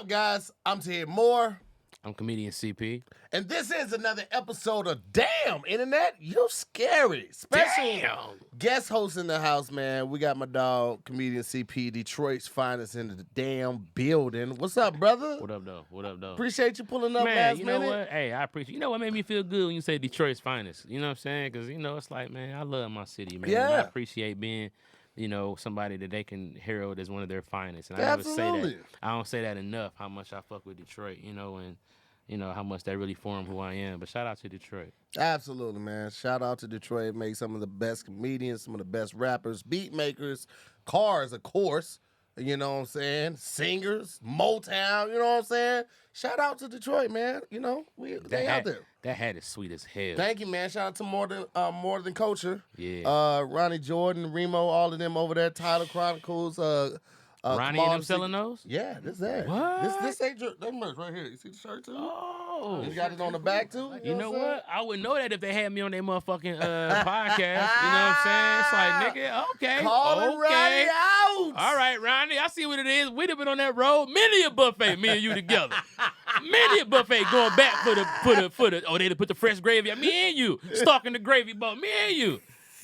up, guys? I'm Tahir Moore. I'm comedian CP. And this is another episode of Damn Internet, You Scary. Special guest host in the house, man. We got my dog, comedian CP, Detroit's finest in the damn building. What's up, brother? What up, though? Appreciate you pulling up man, last you know minute. what? Hey, I appreciate. You know what made me feel good when you say Detroit's finest? You know what I'm saying? Because, you know, it's like, man, I love my city, man. Yeah. And I appreciate being, you know, somebody that they can herald as one of their finest. And I Absolutely. never say that. I don't say that enough, how much I fuck with Detroit, you know, and you know, how much that really formed who I am. But shout out to Detroit. Absolutely, man. Shout out to Detroit. Make some of the best comedians, some of the best rappers, beat makers, cars, of course. You know what I'm saying? Singers, Motown, you know what I'm saying? Shout out to Detroit, man. You know, they out there. That hat is sweet as hell. Thank you, man. Shout out to More Than Culture. Yeah. Ronnie Jordan, Remo, all of them over there. Tyler Chronicles. Ronnie and them selling those? Yeah, this that. What? This ain't that merch right here. You see the shirt too? Oh. You got it on the back too? You know what? I wouldn't know that if they had me on their motherfucking podcast. You know what I'm saying? It's like, nigga, okay. Call Ronnie out. All right, Ronnie, I see what it is. We'd have been on that road. Many a buffet, me and you together. Many a buffet going back for the oh, they put the fresh gravy on me and you. Stalking the gravy boat, me and you.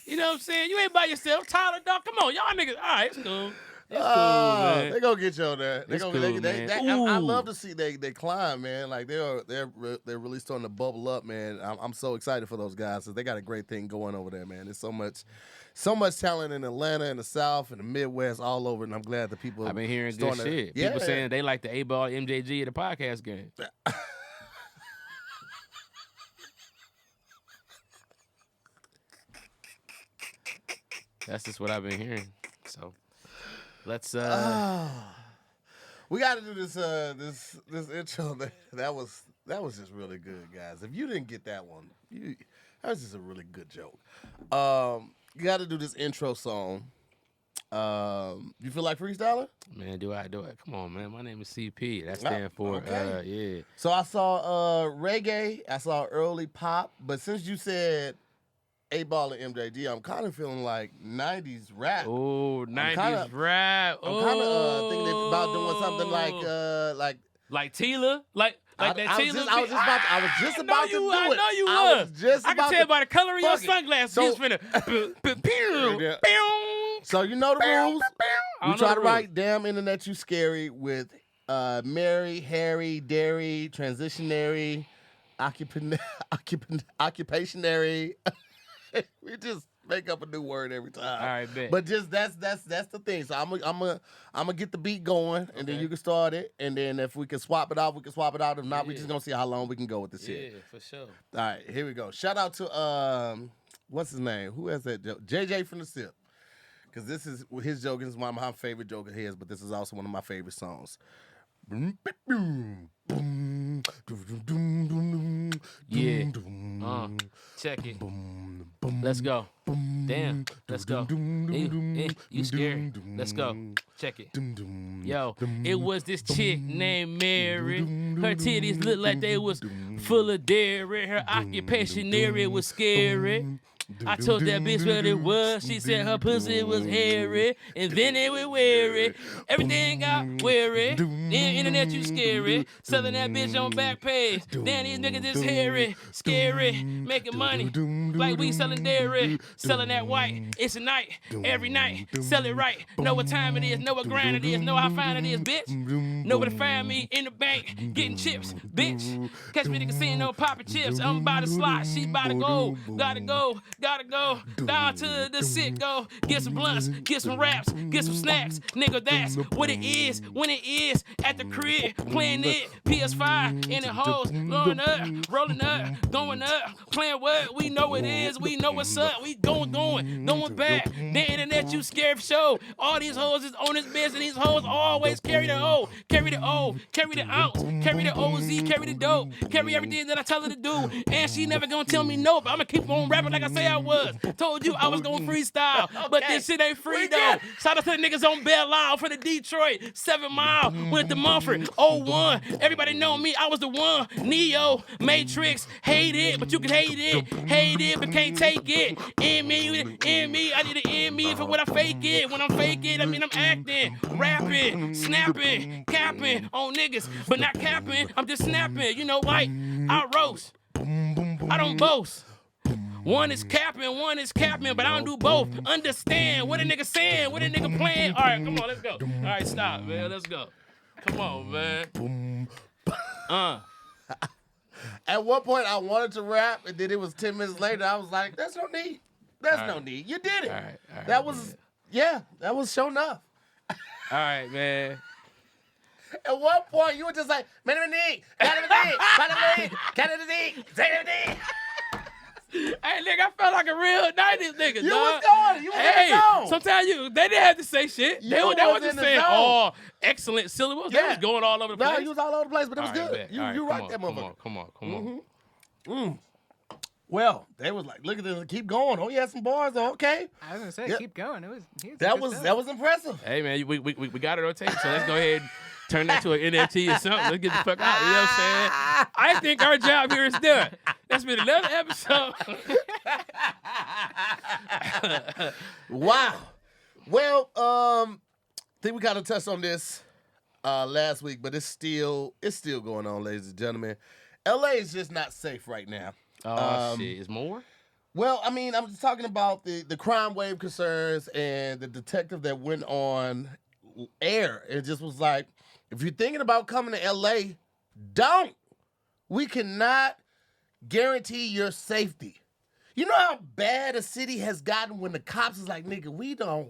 You know what I'm saying? You ain't by yourself. Tyler, dog, come on. Y'all niggas, all right, it's cool. It's cool, man. They gonna get you on there. I love to see they climb, man. Like they're really starting to bubble up, man. I'm so excited for those guys because they got a great thing going over there, man. There's so much talent in Atlanta, in the South, in the Midwest, all over, and I'm glad that people. I've been hearing good shit. People saying they like the A-ball MJG at the podcast game. That's just what I've been hearing. So. Let's we got to do this intro. That was just really good, guys. If you didn't get that one, that was just a really good joke. You got to do this intro song. You feel like freestyling? Man, do I? Come on, man. My name is CP. That stands for yeah. So I saw reggae. I saw early pop. But since you said A-Ball and MJD, I'm kind of feeling like 90s rap. Oh, 90s rap. I'm kind of thinking about doing something like Tila, like that Tila. I was just about to do it. I know you was. I can tell by the color of your sunglasses. So, He's finna. So you know the rules. We try to write "Damn Internet, You Scary" with Mary, Harry, Dairy, transitionary, occupationary. We just make up a new word every time. All right, bet. But just that's the thing. So I'm gonna get the beat going, and then you can start it, and then if we can swap it out, we can swap it out. If not, we just gonna see how long we can go with this shit. Yeah, for sure. All right, here we go. Shout out to what's his name? Who has that joke? JJ from the Sip, because this is his joke. This is one of my favorite jokes of his, but this is also one of my favorite songs. Yeah. Check it. Let's go. Damn. Let's go. You scary. Let's go. Check it. Yo, it was this chick named Mary. Her titties looked like they was full of dairy. Her occupation area was scary. I told that bitch what it was. She said her pussy was hairy, and then it was weary. Everything got weary. Then internet you scary. Selling that bitch on back page. Damn, these niggas is hairy, scary, making money like we selling dairy. Selling that white. It's a night, every night. Sell it right. Know what time it is. Know what grind it is. Know how fine it is, bitch. Know where to find me in the bank, getting chips, bitch. Catch me in the casino, popping chips. I'm about to slot. She about to go. Gotta go. Gotta go down to the sit go. Get some blunts, get some raps, get some snacks. Nigga, that's what it is when it is at the crib. Playing it, PS5 in the hoes. Blowing up, rolling up, going up. Playing what? We know it is. We know what's up. We going back. The internet, you scared for show. All these hoes is on this bitch, and these hoes always carry the O. Carry the O, carry the ounce, carry the OZ, carry the dope. Carry everything that I tell her to do. And she never gonna tell me no, but I'm gonna keep on rapping like I say I I was. Told you I was gonna freestyle, but this shit ain't free though. Shout out to the niggas on Belle Isle for the Detroit, 7 Mile, went to Mumford, 01. Everybody know me, I was the one. Neo, Matrix, hate it, but you can hate it, but can't take it. In me, I need to in me for when I fake it. When I'm fake it, I mean I'm acting, rapping, snapping, capping on niggas, but not capping. I'm just snapping. You know, like I roast. I don't boast. One is capping, but I don't do both. Understand what a nigga saying, what a nigga playing. All right, come on, let's go. All right, stop, man. Let's go. Come on, man. At one point, I wanted to rap, and then it was 10 minutes later. I was like, "That's no need. That's no need. You did it. All right, that was, that was show enough." All right, man. At one point, you were just like, Hey, nigga, I felt like a real 90s nigga, You dog. was going. You was in the zone. Sometimes they didn't have to say shit. They wasn't in the saying zone. all excellent syllables. They was going all over the place. No, you was all over the place, but it was All right, good. bet. You All right, rocked that motherfucker. Come on. Well, they was like, look at this, keep going. Oh, you had some bars, though. Okay. I was gonna say, keep going. That was impressive. Hey, man, we got it on tape, so let's go ahead and turn that to an NFT or something. Let's get the fuck out. You know what I'm saying? I think our job here is done. That's been another episode. Wow. Well, I think we kind of touched on this last week, but it's still going on, ladies and gentlemen. LA is just not safe right now. Oh, shit. Is more? Well, I mean, I'm just talking about the crime wave concerns and the detective that went on air. It just was like, if you're thinking about coming to LA, don't. We cannot guarantee your safety. You know how bad a city has gotten when the cops is like, nigga, we don't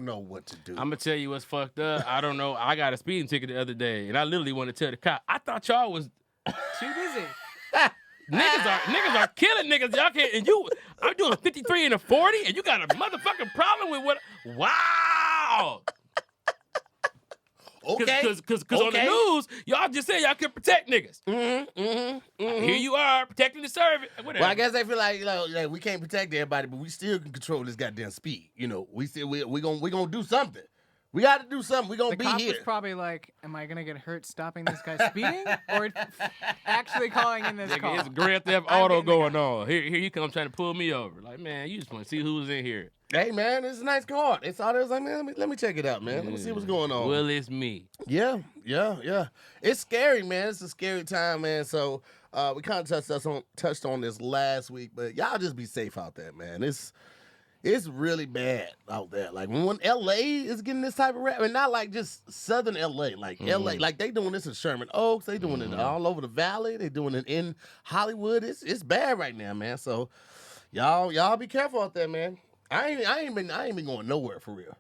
know what to do. I'm going to tell you what's fucked up. I don't know. I got a speeding ticket the other day, and I literally wanted to tell the cop, I thought y'all was too busy. Niggas are killing niggas. Y'all can't, and I'm doing a 53 and a 40, and you got a motherfucking problem with what? Wow. Okay. Because on the news, y'all just said y'all can protect niggas. Here you are, protecting the service. Whatever. Well, I guess they feel like we can't protect everybody, but we still can control this goddamn speed. You know, we gonna do something. We got to do something. We gonna be here. The cop was probably like, "Am I gonna get hurt stopping this guy speeding, or actually calling in this call?" It's Grand Theft Auto going on. Here you come trying to pull me over. Like, man, you just want to see who's in here. Hey, man, it's a nice car. It's all there. Like, man, let me check it out, man. Let me see what's going on. Well, it's me. Yeah. It's scary, man. It's a scary time, man. So we kind of touched on this last week, but y'all just be safe out there, man. It's really bad out there. Like when LA is getting this type of rap, and not like just Southern LA, like LA, like they doing this in Sherman Oaks, they doing it all over the valley, they doing it in Hollywood. It's bad right now, man. So y'all be careful out there, man. I ain't been going nowhere for real.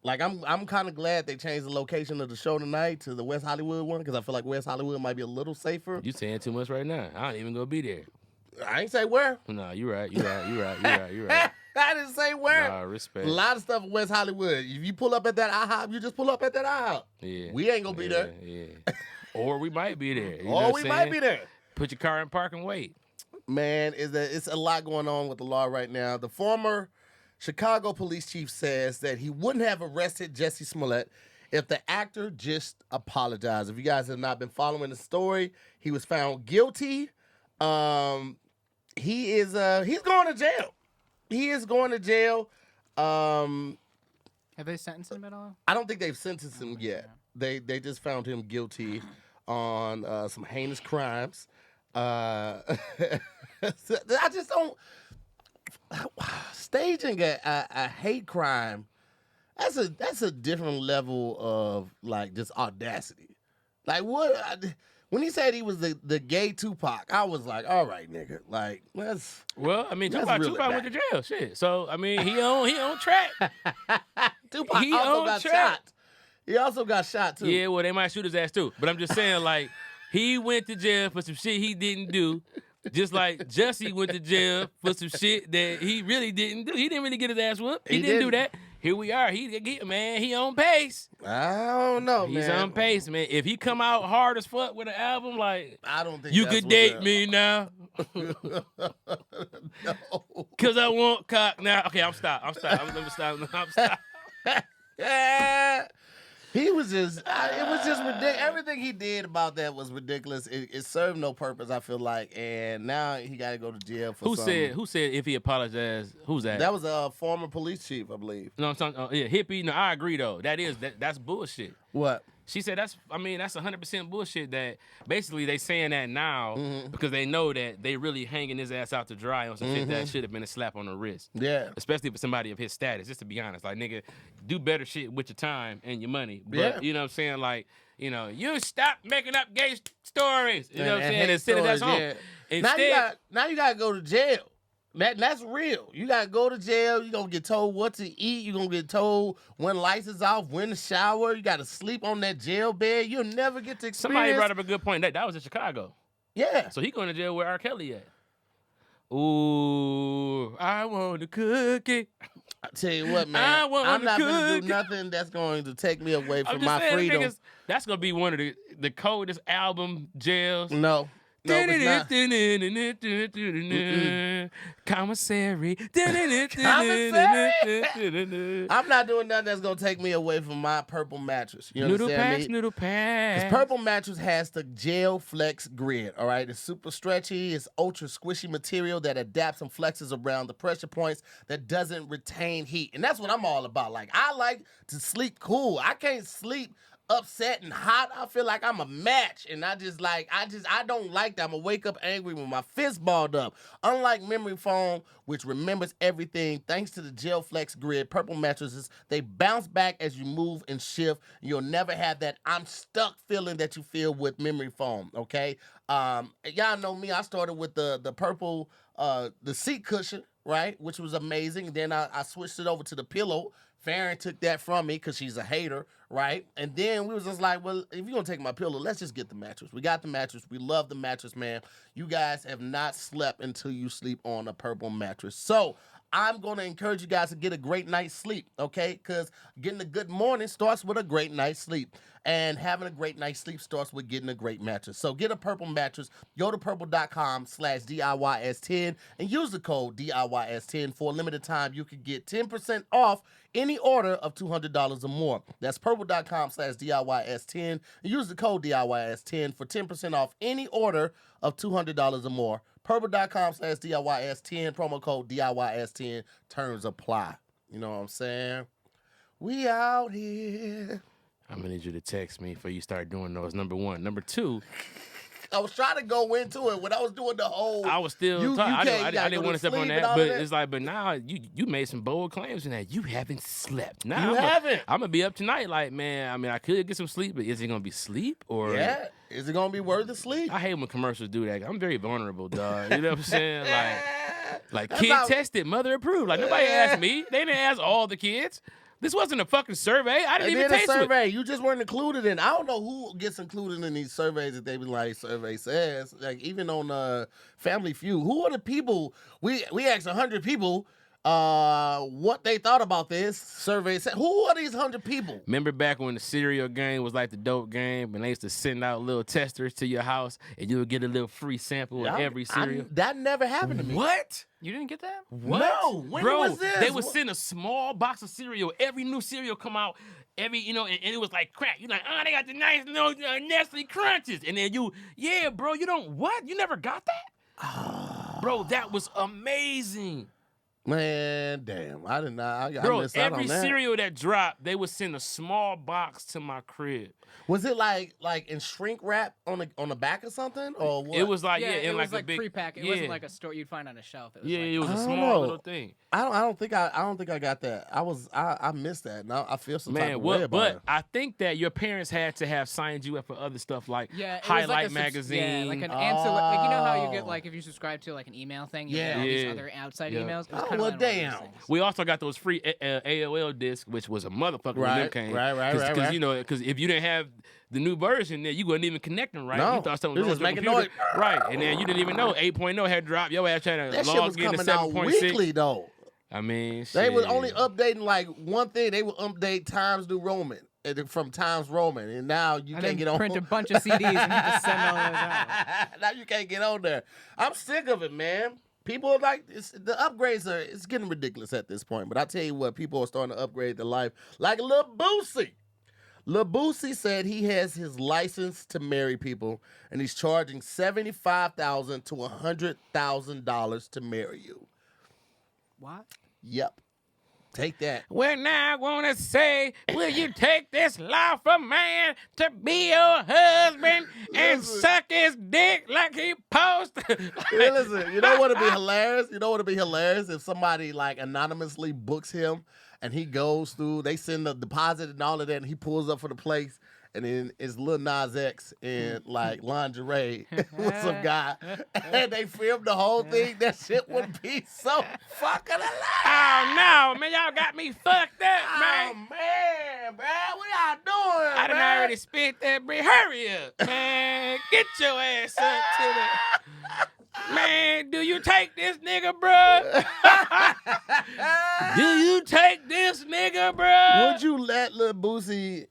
Like I'm kind of glad they changed the location of the show tonight to the West Hollywood one because I feel like West Hollywood might be a little safer. You saying too much right now. I ain't even gonna be there. I ain't say where. No, you're right. You're right. I didn't say where. Nah, respect. A lot of stuff in West Hollywood. If you pull up at that IHOP, you just pull up at that IHOP. Yeah. We ain't gonna be there. Yeah. Or we might be there. Might be there. Put your car in park and wait. Man, it's a lot going on with the law right now. The former Chicago police chief says that he wouldn't have arrested Jussie Smollett if the actor just apologized. If you guys have not been following the story, he was found guilty. He's going to jail. He is going to jail. Have they sentenced him at all? I don't think they've sentenced him yet. They just found him guilty on some heinous crimes. I just don't. Staging a hate crime, that's a different level of like just audacity. Like what? When he said he was the gay Tupac, I was like, all right, nigga. Like, let's. Well, I mean, Tupac went to jail. Shit. So, I mean, he on track. Tupac also got shot. He also got shot, too. Yeah, well, they might shoot his ass, too. But I'm just saying, like, he went to jail for some shit he didn't do. Just like Jussie went to jail for some shit that he really didn't do. He didn't really get his ass whooped. He didn't do that. Here we are. He on pace. I don't know, man. He's on pace, man. If he come out hard as fuck with an album, like I don't think you could date me now. No. Cause I want cock now. Okay, I'm stop. Let me stop. He was just, it was just ridiculous. Everything he did about that was ridiculous. It served no purpose, I feel like. And now he got to go to jail for something. Who said if he apologized? Who's that? That was a former police chief, I believe. No, I'm talking. Yeah, hippie. No, I agree though. That's bullshit. What? She said that's 100% bullshit. That basically they saying that now because they know that they really hanging his ass out to dry on some shit that should have been a slap on the wrist. Yeah. Especially for somebody of his status. Just to be honest, like nigga, do better shit with your time and your money. But Yeah. you know what I'm saying? Like, you know, you stop making up gay stories. You know what I'm saying? hate Instead of that's stories, home. yeah. Instead, Now you got to go to jail. That's real. You got to go to jail. You're going to get told what to eat. You're going to get told when lights is off, when to shower. You got to sleep on that jail bed. You'll never get to experience. somebody brought up a good point. That was in Chicago. Yeah. So he going to jail where R. Kelly at. Ooh, I want a cookie. I tell you what, I man. want I'm a not going to cookie. do nothing that's going to take me away I'm from just my saying, freedom. niggas, that's gonna be one of the coldest album jails. No. No, it's not. Commissary. I'm not doing nothing that's going to take me away from my purple mattress. You Noodle understand packs, me? noodle packs. This purple mattress has the gel flex grid, all right? It's super stretchy. It's ultra squishy material that adapts and flexes around the pressure points that doesn't retain heat. And that's what I'm all about. Like, I like to sleep cool. I can't sleep upset and hot. I feel like I'm a match, and I don't like that. I'm gonna wake up angry with my fist balled up. Unlike memory foam, which remembers everything, thanks to the Gel Flex Grid, purple mattresses, they bounce back as you move and shift. You'll never have that I'm stuck feeling that you feel with memory foam, okay? Y'all know me. I started with the purple, the seat cushion, right, which was amazing. Then I switched it over to the pillow. Farron took that from me because she's a hater, right? And then we was just like, well, if you're going to take my pillow, let's just get the mattress. We got the mattress. We love the mattress, man. You guys have not slept until you sleep on a purple mattress. So I'm going to encourage you guys to get a great night's sleep, okay? Because getting a good morning starts with a great night's sleep. And having a great night's sleep starts with getting a great mattress. So get a purple mattress. Go to purple.com/DIYS10 and use the code DIYS10. For a limited time, you can get 10% off any order of $200 or more. That's purple.com/DIYS10 and use the code DIYS10 for 10% off any order of $200 or more. Purple.com/DIYS10, promo code DIYS10, terms apply. You know what I'm saying? We out here. I'm gonna need you to text me before you start doing those. Number one. Number two. I was trying to go into it when I was doing the whole. I was still talking. I didn't want to step on sleep and that, all but that. it's like, but now you made some bold claims in that you haven't slept. Now You haven't. I'm gonna be up tonight. Like, man, I mean, I could get some sleep, but is it gonna be sleep or? Yeah. Is it gonna be worth the sleep? I hate when commercials do that. I'm very vulnerable, dog. You know what I'm saying? Like That's kid how- tested, mother approved. Like nobody asked me. They didn't ask all the kids. This wasn't a fucking survey. I They didn't even did a taste it. survey. You just weren't included in. I don't know who gets included in these surveys that they be like, survey says. Like even on Family Feud, who are the people? We asked 100 people what they thought about this survey. Said, who are these 100 people? Remember back when the cereal game was like the dope game, and they used to send out little testers to your house, and you would get a little free sample of every cereal. That never happened to me. What? You didn't get that? No. When Bro, was this? they would send a small box of cereal. Every new cereal come out, and it was like crack. You're like, oh, they got the nice little Nestle Crunches. And then bro, you don't, what? You never got that? Bro, that was amazing. Man, damn. I did not. I Bro, missed out every on that. cereal that dropped, they would send a small box to my crib. Was it like in shrink wrap on the back or something? Or what? It was like, it in was like a big pre-pack. It wasn't like a store you'd find on a shelf. It was it was a I don't small know. little thing. I don't think I got that. I missed that. Now I feel some type of way about but it. I think that your parents had to have signed you up for other stuff like it was Highlight like magazine. like an ancillary. Like you know how you get Oh. like if you subscribe to like an email thing, you Yeah. get all these Yeah. other outside Yeah. emails. It was Oh, kinda well, like one of those damn. things. We also got those free AOL discs, which was a motherfucker when them Right, came. right. Because you know, because if you didn't have the new version, then you wouldn't even connect them right. No, You thought something it was was wrong just with the making computer. Right, and then you didn't even know 8.0 had dropped. Your ass trying to That shit was log in to coming out 7.6. weekly though. I mean, They shit. was only updating like one thing. They would update Times New Roman. from Times Roman, and now you And can't then get on. print a bunch of CDs and you just send all those out. Now you can't get on there. I'm sick of it, man. People are like, the upgrades it's getting ridiculous at this point. But I tell you what, people are starting to upgrade their life, like Lil Boosie. Lil Boosie said he has his license to marry people, and he's charging $75,000 to $100,000 to marry you. What? Yep. Take that. Well, now I want to say, will you take this lawful man to be your husband and Listen. suck his dick like he supposed to? Hey, listen, you know what would be hilarious? You know what would be hilarious? If somebody like anonymously books him and he goes through, they send the deposit and all of that, and he pulls up for the place, and then it's Lil Nas X in like lingerie with some guy, and they filmed the whole thing. That shit would be so fucking hilarious. Oh, no, man, y'all got me fucked up, man. Oh man, bro, what y'all doing? I done man? already spent that brick. Hurry up, man. Get your ass up to the... Man, do you take this nigga, bruh? Do you take this nigga, bruh? Would you let Lil Boosie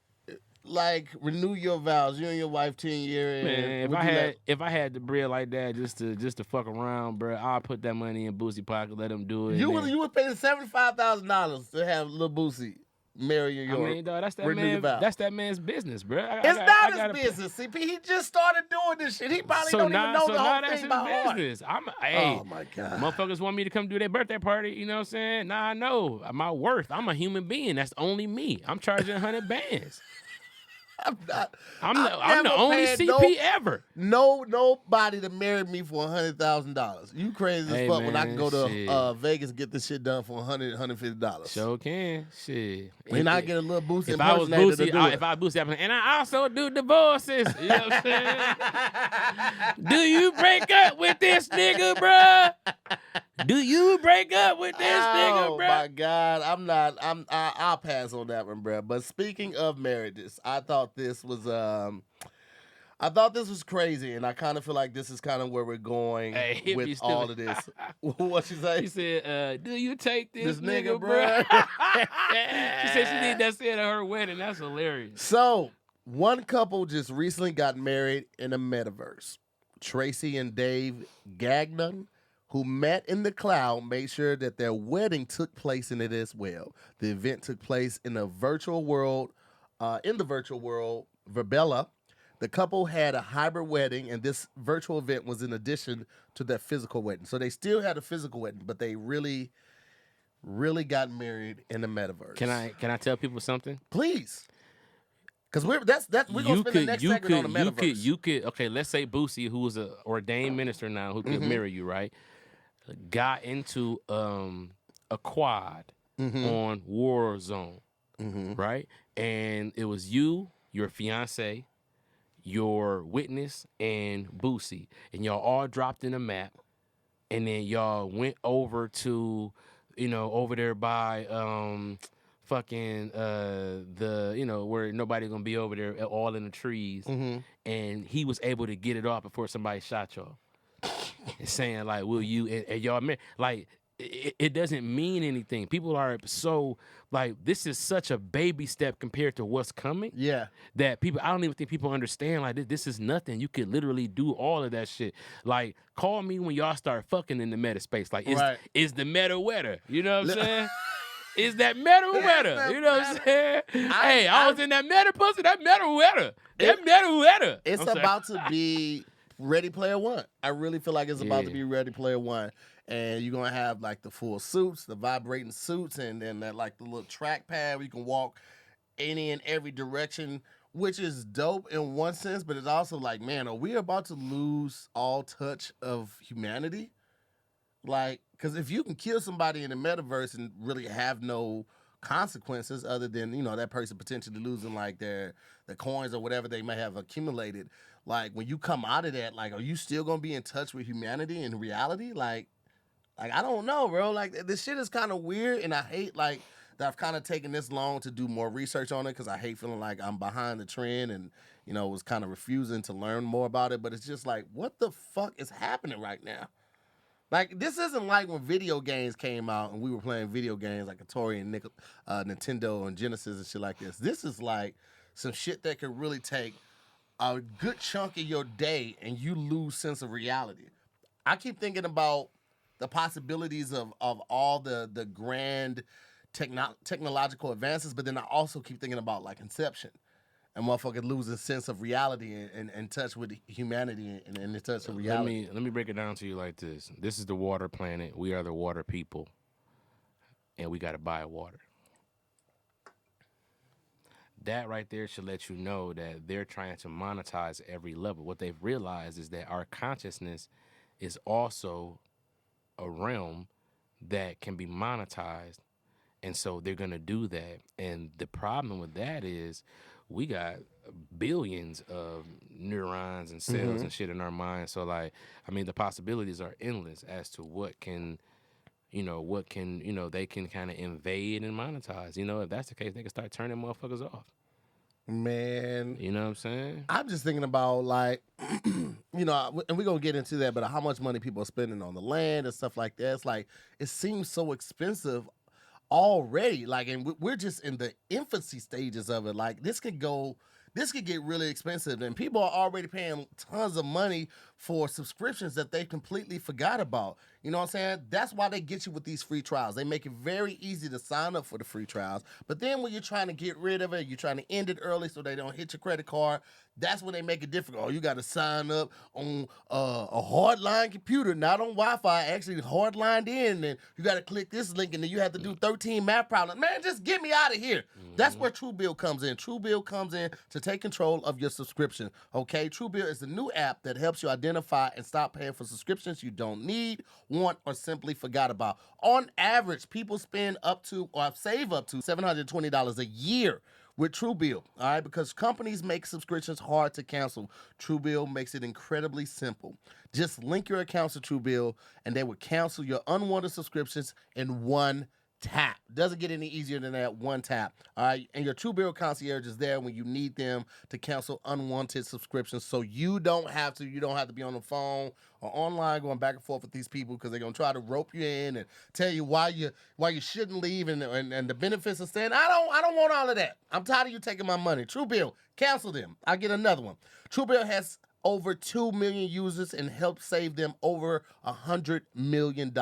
like renew your vows? You and your wife 10 years. Man, if I had the bread like that just to fuck around, bruh, I'll put that money in Boosie pocket, let him do it. You would pay $75,000 to have Lil Boosie marry you. I mean, dog, that's that renew your man. vows. That's that man's business, bruh. It's not his business, CP. He just started doing this shit. He probably don't even know the whole that's thing about his art. business. Oh my God. Motherfuckers want me to come do their birthday party, you know what I'm saying? Nah, I know. My worth. I'm a human being. That's only me. I'm charging 100 bands. I'm the only CP ever. Nobody to marry me for $100,000. You crazy as fuck when I can go to Vegas and get this shit done for $150. Sure can. Shit. And I get a little Boosie if I was impersonator to Boosie, do it. if I was Boosie, and I also do divorces. You know what I'm saying? Do you break up with this nigga, bruh? Do you break up with this nigga, Oh bruh? my God, I'll pass on that one, bruh. But speaking of marriages, I thought this was crazy, and I kind of feel like this is kind of where we're going with all of this. What you say? She said, "Do you take this nigga, bruh?" bruh? She said she did that shit at her wedding. That's hilarious. So, one couple just recently got married in a metaverse. Tracy and Dave Gagnon, who met in the cloud, made sure that their wedding took place in it as well. The event took place in the virtual world, Verbella. The couple had a hybrid wedding, and this virtual event was in addition to their physical wedding. So they still had a physical wedding, but they really, really got married in the metaverse. Can I tell people something? Please. Because we're gonna spend the next segment on the metaverse. Okay, let's say Boosie, who is an ordained minister now, who could marry you, right? Got into a quad on Warzone, right? And it was you, your fiance, your witness, and Boosie, and y'all all dropped in a map, and then y'all went over to, over there by fucking where nobody gonna be over there, all in the trees, and he was able to get it off before somebody shot y'all. And saying like, will you and y'all marry? Like, it doesn't mean anything. People are so like, this is such a baby step compared to what's coming. Yeah. That people, I don't even think people understand. Like, this is nothing. You could literally do all of that shit. Like, call me when y'all start fucking in the meta space. Like, is the meta wetter? You know what I'm saying? Is that meta wetter? You know what I'm saying? I was in that meta pussy. That meta wetter. That meta wetter. It's about to be Ready Player One. I really feel like it's about to be Ready Player One. And you're going to have like the full suits, the vibrating suits, and then that like the little track pad where you can walk any and every direction, which is dope in one sense, but it's also like, man, are we about to lose all touch of humanity? Like, because if you can kill somebody in the metaverse and really have no consequences other than, that person potentially losing like their coins or whatever they may have accumulated, like when you come out of that, like, are you still going to be in touch with humanity in reality? Like, I don't know, bro. Like, this shit is kind of weird, and I hate, like, that I've kind of taken this long to do more research on it because I hate feeling like I'm behind the trend and, was kind of refusing to learn more about it. But it's just like, what the fuck is happening right now? Like, this isn't like when video games came out and we were playing video games like Atari and Nintendo and Genesis and shit like this. This is like some shit that could really take a good chunk of your day and you lose sense of reality. I keep thinking about the possibilities of all the grand technological advances, but then I also keep thinking about like Inception. And motherfucker losing sense of reality and touch with humanity and in touch with reality. Let me break it down to you like this. This is the water planet. We are the water people. And we got to buy water. That right there should let you know that they're trying to monetize every level. What they've realized is that our consciousness is also a realm that can be monetized. And so they're going to do that. And the problem with that is we got billions of neurons and cells and shit in our mind. So, like, I mean, the possibilities are endless as to what can, they can kind of invade and monetize. You know, if that's the case, they can start turning motherfuckers off. Man. You know what I'm saying? I'm just thinking about, like, and we're going to get into that, but how much money people are spending on the land and stuff like that. It's like, it seems so expensive already, like, and we're just in the infancy stages of it. Like, this could get really expensive, and people are already paying tons of money for subscriptions that they completely forgot about. You know what I'm saying? That's why they get you with these free trials. They make it very easy to sign up for the free trials. But then when you're trying to get rid of it, you're trying to end it early so they don't hit your credit card, that's when they make it difficult. Oh, you got to sign up on a hardline computer, not on Wi-Fi, actually hardlined in, and you got to click this link, and then you have to do 13 math problems. Man, just get me out of here. That's where Truebill comes in. Truebill comes in to take control of your subscription, okay? Truebill is the new app that helps you identify and stop paying for subscriptions you don't need, want, or simply forgot about. On average, people spend up to or save up to $720 a year with Truebill, all right? Because companies make subscriptions hard to cancel. Truebill makes it incredibly simple. Just link your accounts to Truebill, and they will cancel your unwanted subscriptions in one tap. Doesn't get any easier than that. One tap. All right. And your Truebill concierge is there when you need them to cancel unwanted subscriptions. So you don't have to be on the phone or online going back and forth with these people because they're gonna try to rope you in and tell you why you shouldn't leave and the benefits of saying, I don't want all of that. I'm tired of you taking my money. Truebill, cancel them. I'll get another one. Truebill has over 2 million users and helped save them over $100 million.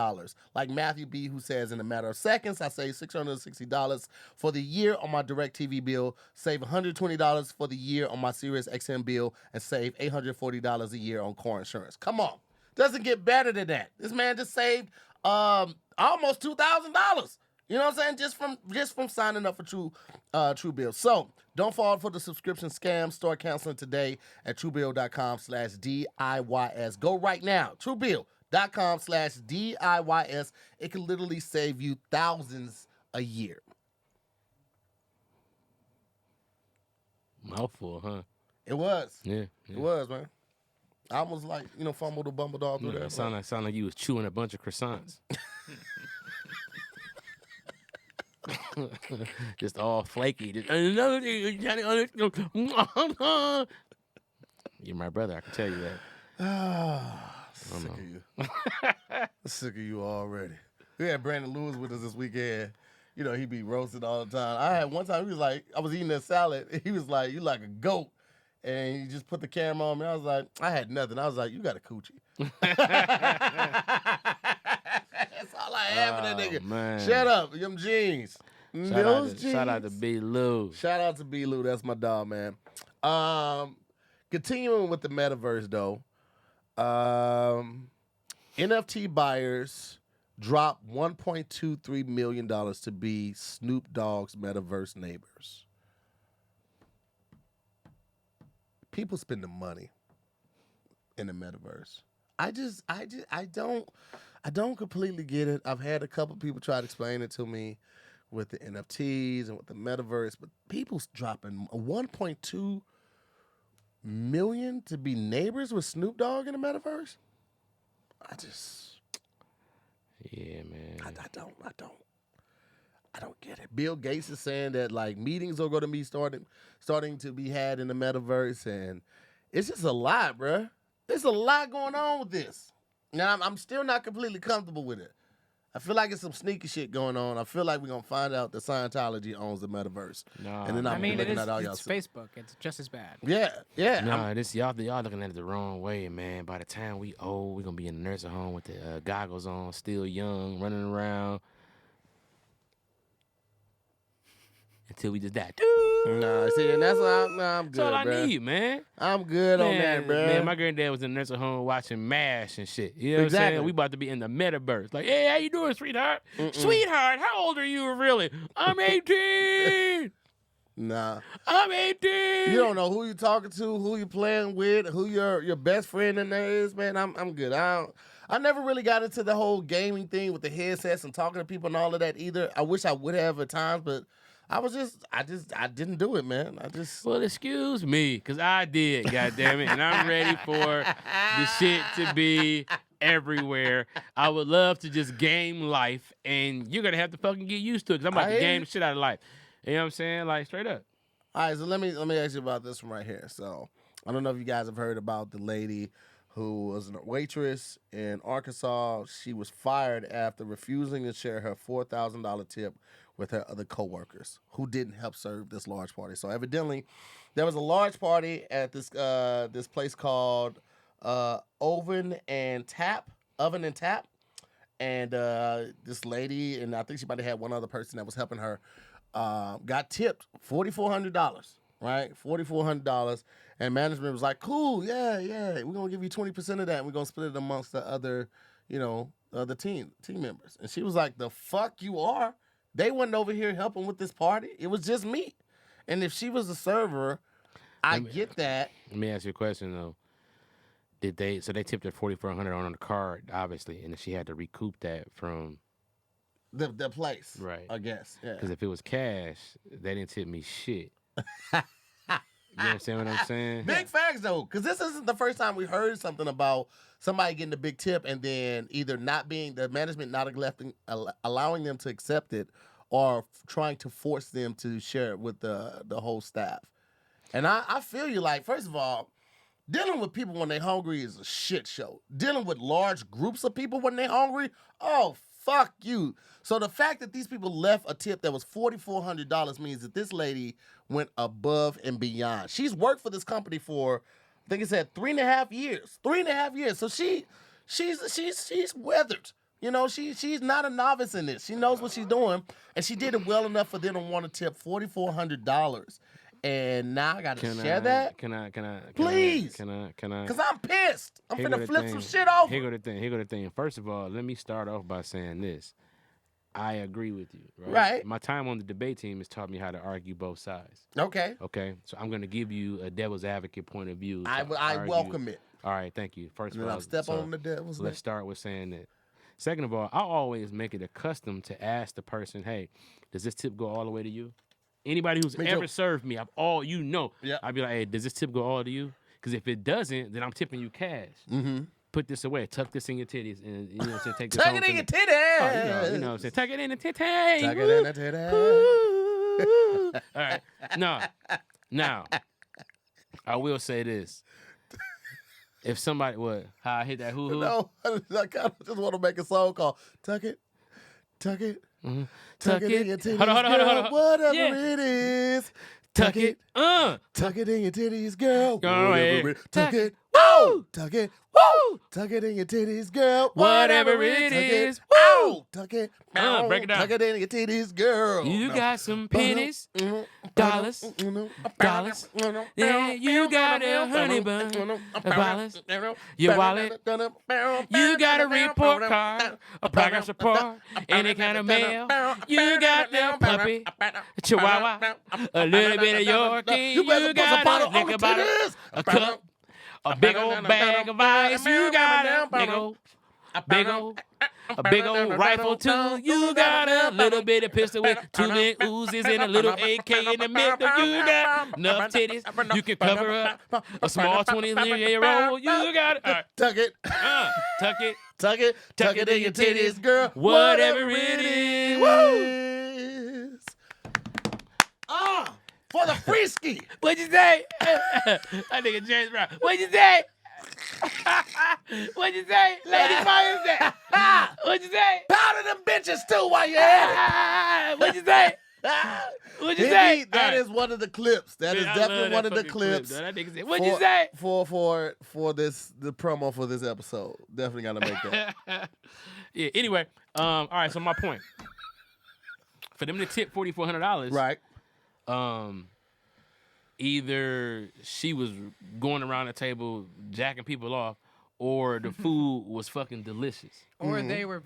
Like Matthew B., who says, in a matter of seconds, I saved $660 for the year on my DirecTV bill, save $120 for the year on my Sirius XM bill, and save $840 a year on car insurance. Come on. Doesn't get better than that. This man just saved almost $2,000. You know what I'm saying? Just from signing up for Truebill. So don't fall for the subscription scam. Start canceling today at Truebill.com/DIYS. Go right now. Truebill.com/DIYS. It can literally save you thousands a year. Mouthful, huh? It was. Yeah. It was, man. I almost fumbled or bumbled all through that. Sound like you was chewing a bunch of croissants. Just all flaky. You're my brother, I can tell you that. Sick of you. Sick of you already. We had Brandon Lewis with us this weekend. You know, he be roasted all the time. I had one time, he was like, I was eating a salad. He was like, you like a goat. And he just put the camera on me. I was like, I had nothing. I was like, you got a coochie. That's all I have in that nigga. Man. Shut up. Them jeans. Shout out to B. Lou. Shout out to B. Lou. That's my dog, man. Continuing with the metaverse, though. NFT buyers dropped $1.23 million to be Snoop Dogg's metaverse neighbors. People spending money in the metaverse. I don't completely get it. I've had a couple people try to explain it to me with the NFTs and with the metaverse, but people's dropping $1.2 million to be neighbors with Snoop Dogg in the metaverse. Yeah, man. I don't get it. Bill Gates is saying that like meetings are going to be starting to be had in the metaverse, and it's just a lot, bruh. There's a lot going on with this. Now I'm still not completely comfortable with it. I feel like it's some sneaky shit going on. I feel like we're gonna find out that Scientology owns the metaverse. Nah, and then I I'm mean, looking it's at all y'all. Facebook. It's just as bad. Yeah. Nah, this y'all looking at it the wrong way, man. By the time we old, we're gonna be in a nursing home with the goggles on, still young, running around until we just die. Nah, see, and that's all. Nah, I'm good, That's all I bruh. need, man. I'm good on that, bro. Man, my granddad was in the nursing home watching MASH and shit. You know what I'm Exactly. saying? We about to be in the metaverse. Like, hey, how you doing, sweetheart? Sweetheart, how old are you really? I'm 18. Nah. I'm 18. You don't know who you talking to, who you playing with, who your best friend in there is, man. I'm good. I never really got into the whole gaming thing with the headsets and talking to people and all of that either. I wish I would have at times, but I didn't do it, man. Well, excuse me, because I did, goddammit, and I'm ready for the shit to be everywhere. I would love to just game life, and you're going to have to fucking get used to it, because I'm about to game the shit out of life. You know what I'm saying? Like, straight up. All right, so let me ask you about this one right here. So I don't know if you guys have heard about the lady who was a waitress in Arkansas. She was fired after refusing to share her $4,000 tip with her other coworkers who didn't help serve this large party. So evidently, there was a large party at this place called Oven and Tap, and this lady, and I think she might have had one other person that was helping her, got tipped $4,400, right? $4,400, and management was like, "Cool, yeah, we're gonna give you 20% of that, and we're gonna split it amongst the other, other team members." And she was like, "The fuck you are? They wasn't over here helping with this party. It was just me." And if she was a server, I get that. Let me ask you a question though. So they tipped her $4,400 on the card, obviously, and she had to recoup that from the place, right? I guess, yeah. Because if it was cash, they didn't tip me shit. You understand what I'm saying? Big facts though, because this isn't the first time we heard something about somebody getting a big tip and then either the management not allowing them to accept it, or trying to force them to share it with the whole staff. And I feel you, like, first of all, dealing with people when they're hungry is a shit show. Dealing with large groups of people when they're hungry, oh, fuck you. So the fact that these people left a tip that was $4,400 means that this lady went above and beyond. She's worked for this company for, I think it said 3.5 years. 3.5 years. So she's weathered. She's not a novice in this. She knows what she's doing, and she did it well enough for them to want to tip $4,400. And now I gotta share that. Can I? Please. Can I? Cause I'm pissed. I'm finna flip some shit over. Here go the thing. First of all, let me start off by saying this. I agree with you. Right. My time on the debate team has taught me how to argue both sides. Okay. So I'm gonna give you a devil's advocate point of view. I welcome it. All right. Thank you. First of all, step on the devil's. Let's start with saying that. Second of all, I always make it a custom to ask the person, "Hey, does this tip go all the way to you?" Anybody who's ever served me, Yeah. I'd be like, "Hey, does this tip go all to you?" Because if it doesn't, then I'm tipping you cash. Mm-hmm. Put this away. Tuck this in your titties, and you know what I'm saying. Take this Tuck it in your titties. Oh, you know what I'm saying. Tuck it in the titties. Tuck it in the titties. All right. Now, I will say this. If somebody how I hit that hoo-hoo? No, I kind of just want to make a song called "Tuck It." Mm-hmm. Tuck it in your titties, Hold on. girl, whatever it is. Tuck it. Tuck it in your titties, girl. Whatever it. Tuck it. Woo! Tuck it. Woo! Tuck it in your titties, girl. Whatever it is. Woo! Tuck it. Break it down. Tuck it in your titties, girl. You got some pennies, dollars. Yeah, you got a honey bun, dollars. Your wallet. You got a report card, a progress report, any kind of mail. You got the puppy, a chihuahua, a little bit of Yorkie. You got a liquor bottle, a cup, a big old bag of ice. You got a big old rifle too. You got a little bitty pistol with 2 big Uzis and a little AK in the middle. You got enough titties. You can cover up a small 20-year-old. You got it. Tuck it. Tuck it. Tuck it. Tuck it in your titties, girl. Whatever it is. Woo! For the free ski. What'd you say? That nigga James Brown. What'd you say? What'd you say? Lady Myers said. What'd you say? Powder them bitches too while you're at What'd you say? it. What'd you say? That is one of the clips. That is Man, I definitely love one that of the fucking clips. clip, though. That nigga said, what'd you say? For the promo for this episode. Definitely gotta make that. Yeah. Anyway, all right. So my point, for them to tip $4,400, Right. Either she was going around the table jacking people off, or the food was fucking delicious. Or they were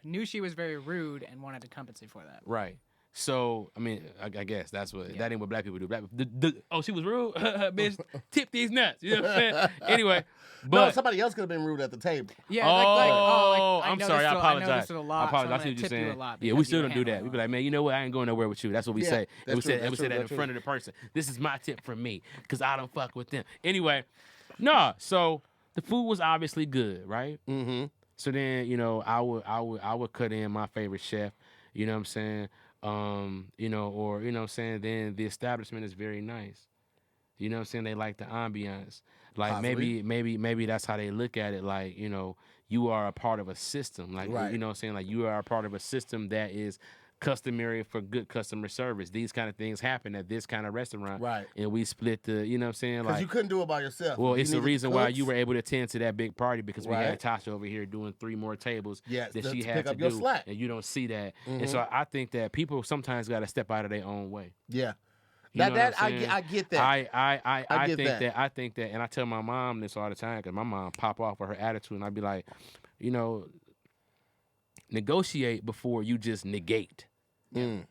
knew she was very rude and wanted to compensate for that. Right. So, I mean, I guess that ain't what black people do. Oh, she was rude? Bitch, tip these nuts. You know what I'm saying? Anyway. But, No, somebody else could have been rude at the table. Yeah, I'm sorry. I I apologize. know this is a lot, I apologize. so I see what you're saying. you a lot Yeah, we because still you don't do that. handle We a be lot. like, man, you know what? I ain't going nowhere with you. That's what we say. And we say that in That's front true. of the person. This is my tip from me because I don't fuck with them. Anyway, no. So the food was obviously good, right? Mm-hmm. So then, you know, I would cut in my favorite chef. You know what I'm saying? You know, or you know what I'm saying. Then the establishment is very nice. You know what I'm saying? They like the ambiance. Like Possibly. maybe that's how they look at it. Like, you know, you are a part of a system. Like, Right. you know what I'm saying? Like, you are a part of a system that is customary for good customer service. These kind of things happen at this kind of restaurant. Right. And we split the, you know what I'm saying? Because Like, you couldn't do it by yourself. well, You it's the needed reason why cooks. you were able to attend to that big party because we Right. had Tasha over here doing 3 more tables Yes, that to she pick had to up your do. slack. And you don't see that. Mhm. And so I think that people sometimes got to step out of their own way. Yeah. You know what I'm I saying? get that. I get think that. I think that, and I tell my mom this all the time because my mom pop off with her attitude, and I'd be like, you know, negotiate before you just negate. Mm.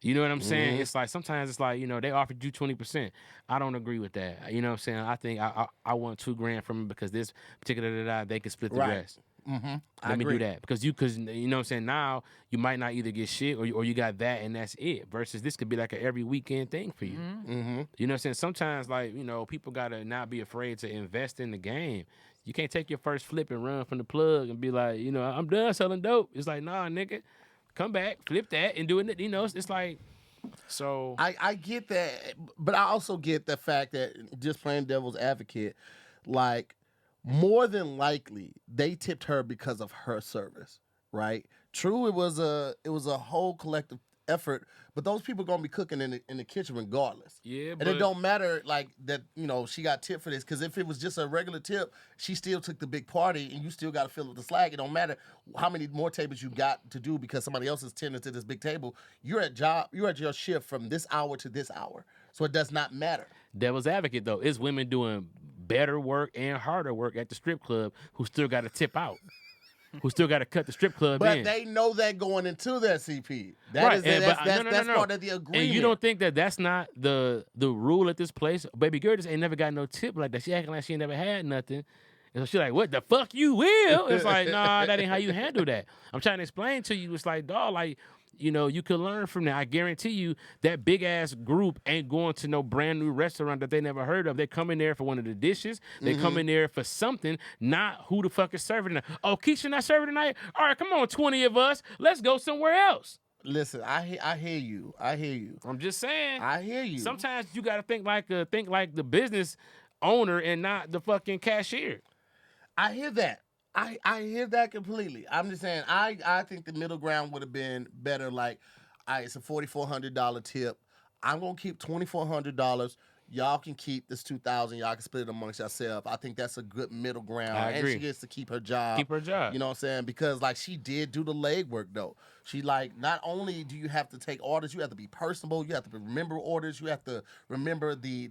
You know what I'm saying? It's like sometimes it's like, you know, they offered you 20%. I don't agree with that. You know what I'm saying? I think I want $2,000 from them because this particular they can split the Right. rest. Mm-hmm. Let me do that because you know what I'm saying, now you might not either get shit or you got that and that's it, versus this could be like a every weekend thing for you. Mm-hmm. You know what I'm saying? Sometimes, like, you know, people gotta not be afraid to invest in the game. You can't take your first flip and run from the plug and be like, you know, I'm done selling dope. It's like, nah, nigga, come back, flip that and do it. You know, it's like, so I get that, but I also get the fact that, just playing devil's advocate, like, more than likely they tipped her because of her service, right? True, it was a whole collective effort, but those people gonna be cooking in the kitchen regardless. yeah, And it don't matter like that, you know, she got tipped for this, because if it was just a regular tip, she still took the big party and you still got to fill up the slack. It don't matter how many more tables you got to do because somebody else is tending to this big table. You're at your shift from this hour to this hour, so it does not matter. devil's advocate though, it's women doing better work and harder work at the strip club who still got to tip out, who still got to cut the strip club But in. they know that going into their CP. That's part of the agreement. And you don't think that that's not the rule at this place? Baby girl just ain't never got no tip like that. She acting like she ain't never had nothing. And so she's like, what the fuck you will? It's like, nah, that ain't how you handle that. I'm trying to explain to you. It's like, dog, like, you know, you could learn from that. I guarantee you that big ass group ain't going to no brand new restaurant that they never heard of. They come in there for one of the dishes. They come in there for something, not who the fuck is serving tonight. Oh, Keisha not serving tonight? All right, come on, 20 of us. Let's go somewhere else. Listen, I hear you. I'm just saying. I hear you. Sometimes you gotta think like the business owner and not the fucking cashier. I hear that. I hear that completely. I'm just saying, I think the middle ground would have been better. Like, it's a $4,400 tip. I'm gonna keep $2,400. Y'all can keep this $2,000. Y'all can split it amongst yourself. I think that's a good middle ground. I agree. And she gets to keep her job. Keep her job. You know what I'm saying? Because, like, she did do the legwork, though. She, like, not only do you have to take orders, you have to be personable. You have to remember orders. You have to remember the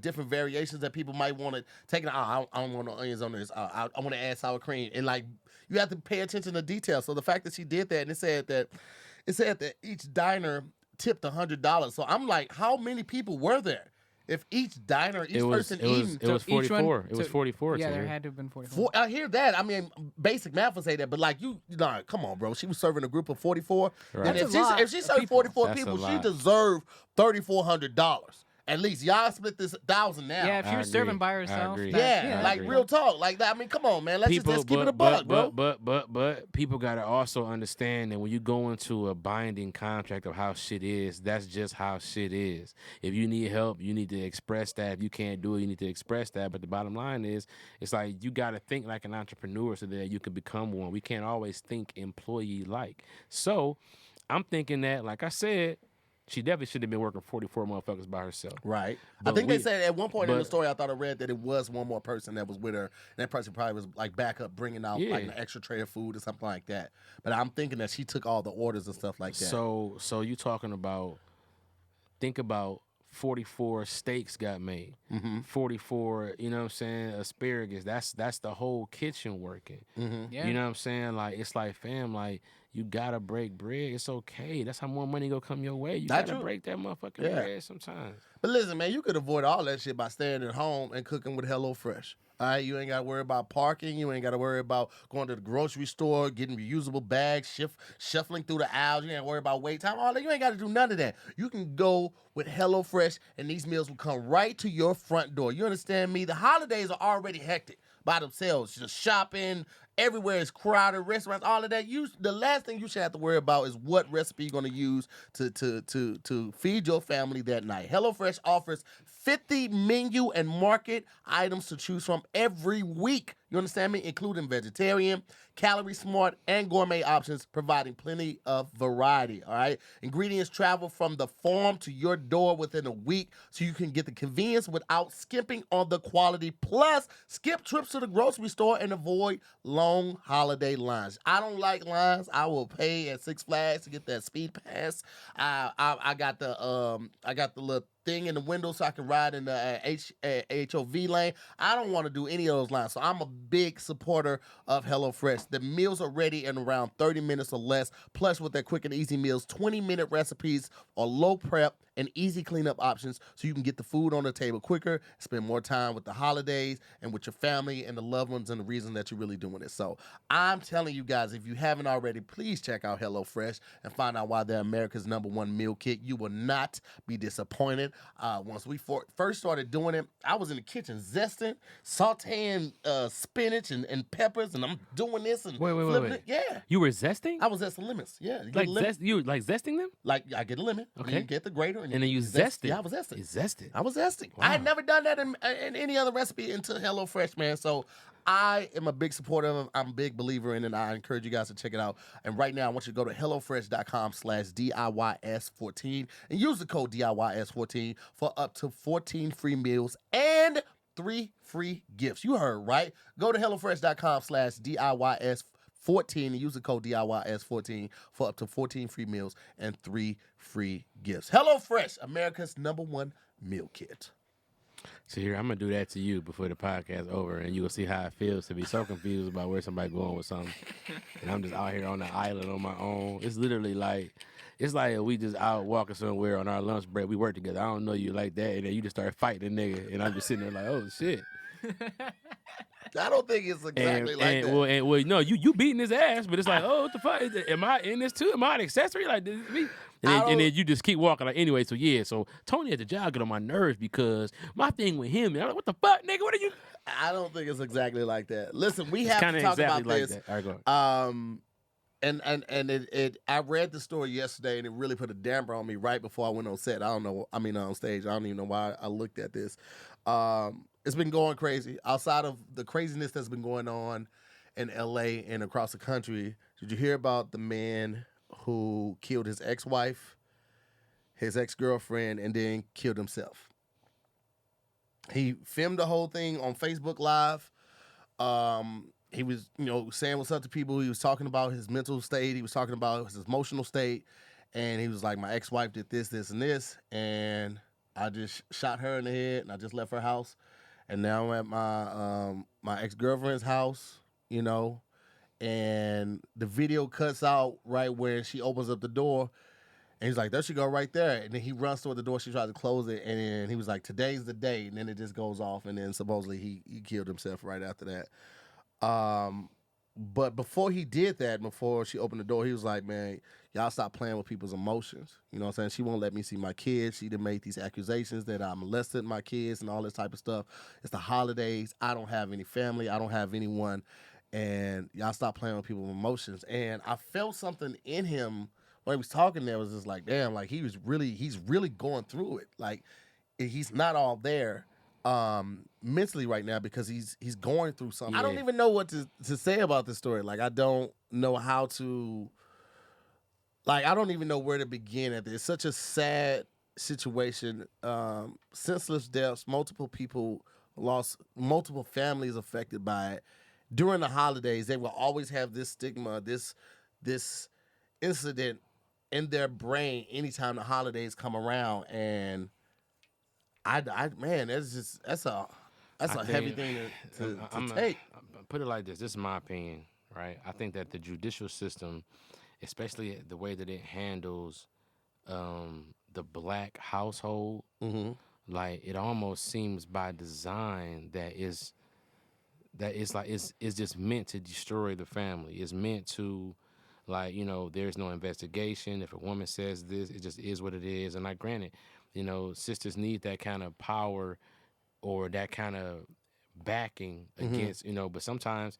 different variations that people might want to take. I don't want no onions on this. I want to add sour cream. And, like, you have to pay attention to details. So the fact that she did that, and it said that each diner tipped $100. So I'm like, how many people were there? If each diner, each person eating... It was 44. It was so- 44. Yeah, Tahir. there had to have been 44. I hear that. I mean, basic math would say that, but like come on, bro. She was serving a group of 44. Right. And That's a lot if she of served people. 44 That's a people, she lot. deserved $3,400. At least y'all split this 1,000 now. Yeah, if she was serving by herself. agree. Yeah, like real talk. Like that. I mean, come on, man. Let's just keep it a buck, bro. But people gotta also understand that when you go into a binding contract of how shit is, that's just how shit is. If you need help, you need to express that. If you can't do it, you need to express that. But the bottom line is, it's like you gotta think like an entrepreneur so that you can become one. We can't always think employee-like. So I'm thinking that, like I said, she definitely should have been working 44 motherfuckers by herself. Right. But I think we- they said at one point in but- the story, I thought I read that it was one more person that was with her. And that person probably was like back up bringing out like Yeah. an extra tray of food or something like that. But I'm thinking that she took all the orders and stuff like that. So you talking about, think about 44 steaks got made. 44, you know what I'm saying, asparagus. That's the whole kitchen working. Yeah. You know what I'm saying? Like, it's like, fam, like, you gotta break bread. It's okay. That's how more money gonna come your way. You That's gotta true. break that motherfucking Yeah. bread sometimes. But listen, man, you could avoid all that shit by staying at home and cooking with HelloFresh. All right, you ain't got to worry about parking. You ain't got to worry about going to the grocery store, getting reusable bags, shuffling through the aisles. You ain't got to worry about wait time. All that. You ain't got to do none of that. You can go with HelloFresh, and these meals will come right to your front door. You understand me? The holidays are already hectic by themselves. Just shopping, everywhere is crowded, restaurants, all of that. The last thing you should have to worry about is what recipe you're going to use to feed your family that night. HelloFresh offers 50 menu and market items to choose from every week. You understand me? Including vegetarian, calorie smart, and gourmet options, providing plenty of variety. All right. Ingredients travel from the farm to your door within a week, so you can get the convenience without skimping on the quality. Plus, skip trips to the grocery store and avoid long holiday lines. I don't like lines. I will pay at Six Flags to get that speed pass. I got the little thing in the window so I can ride in the HOV lane. I don't want to do any of those lines. So I'm a big supporter of HelloFresh. The meals are ready in around 30 minutes or less. Plus, with their quick and easy meals, 20-minute recipes or low prep and easy cleanup options, so you can get the food on the table quicker, spend more time with the holidays and with your family and the loved ones, and the reason that you're really doing it. So I'm telling you guys, if you haven't already, please check out HelloFresh and find out why they're America's #1 meal kit. You will not be disappointed. Once we first started doing it, I was in the kitchen zesting, sauteing spinach and peppers, and I'm doing this and flipping it. Yeah. You were zesting? I was zesting lemons. Yeah. You get Like a lemon. you like zesting them? Like I get a lemon, and Okay. you get the grater, And then you zest it. Yeah, I was zesting. You zested. I was zesting. Wow. I had never done that in any other recipe until HelloFresh, man. So I am a big supporter of it. I'm a big believer in it. I encourage you guys to check it out. And right now, I want you to go to HelloFresh.com/DIYS14 and use the code DIYS14 for up to 14 free meals and 3 free gifts. You heard right. Go to HelloFresh.com/DIYS14 and use the code DIYS14 for up to 14 free meals and 3 free gifts. HelloFresh, America's #1 meal kit. So here, I'm gonna do that to you before the podcast over, and you will see how it feels to be so confused about where somebody going with something, and I'm just out here on the island on my own. It's literally like, it's like we just out walking somewhere on our lunch break. We work together. I don't know you like that, and then you just start fighting a nigga, and I'm just sitting there like, oh shit. I don't think it's exactly like that. Well, no, you beating his ass, but it's like, oh, what the fuck? Am I in this too? Am I an accessory? Like, this is me? And then you just keep walking. Like, anyway, so yeah, so Tony at the job get on my nerves because my thing with him, I'm like, what the fuck, nigga? What are you? I don't think it's exactly like that. Listen, we have Kinda to talk exactly about like this. that. All right, go ahead. And it I read the story yesterday, and it really put a damper on me right before I went on set. On stage. I don't even know why I looked at this. It's been going crazy. Outside of the craziness that's been going on in LA and across the country, did you hear about the man who killed his ex-wife, his ex-girlfriend, and then killed himself? He filmed the whole thing on Facebook Live. He was, saying what's up to people. He was talking about his mental state. He was talking about his emotional state. And he was like, my ex-wife did this, this, and this. And I just shot her in the head, and I just left her house. And now I'm at my ex-girlfriend's house, and the video cuts out right when she opens up the door. And he's like, there she go right there. And then he runs toward the door. She tries to close it. And then he was like, today's the day. And then it just goes off. And then supposedly he killed himself right after that. But before he did that, before she opened the door, he was like, man, y'all stop playing with people's emotions. You know what I'm saying? She won't let me see my kids. She done made these accusations that I molested my kids and all this type of stuff. It's the holidays. I don't have any family. I don't have anyone. And y'all stop playing with people's emotions. And I felt something in him when he was talking there was just like, damn, like he's really going through it. Like he's not all there mentally right now because he's going through something. I don't even know what to say about this story. Like I don't know how to I don't even know where to begin at this. It's such a sad situation. Senseless deaths, multiple people lost, multiple families affected by it. During the holidays, they will always have this stigma, this incident in their brain anytime the holidays come around, and man, that's a heavy thing to take. Put it like this. This is my opinion, right? I think that the judicial system, especially the way that it handles the black household, like it almost seems by design that it's just meant to destroy the family. It's meant to, like, you know, there's no investigation. If a woman says this, it just is what it is. And like, granted, you know, sisters need that kind of power or that kind of backing against, you know, but sometimes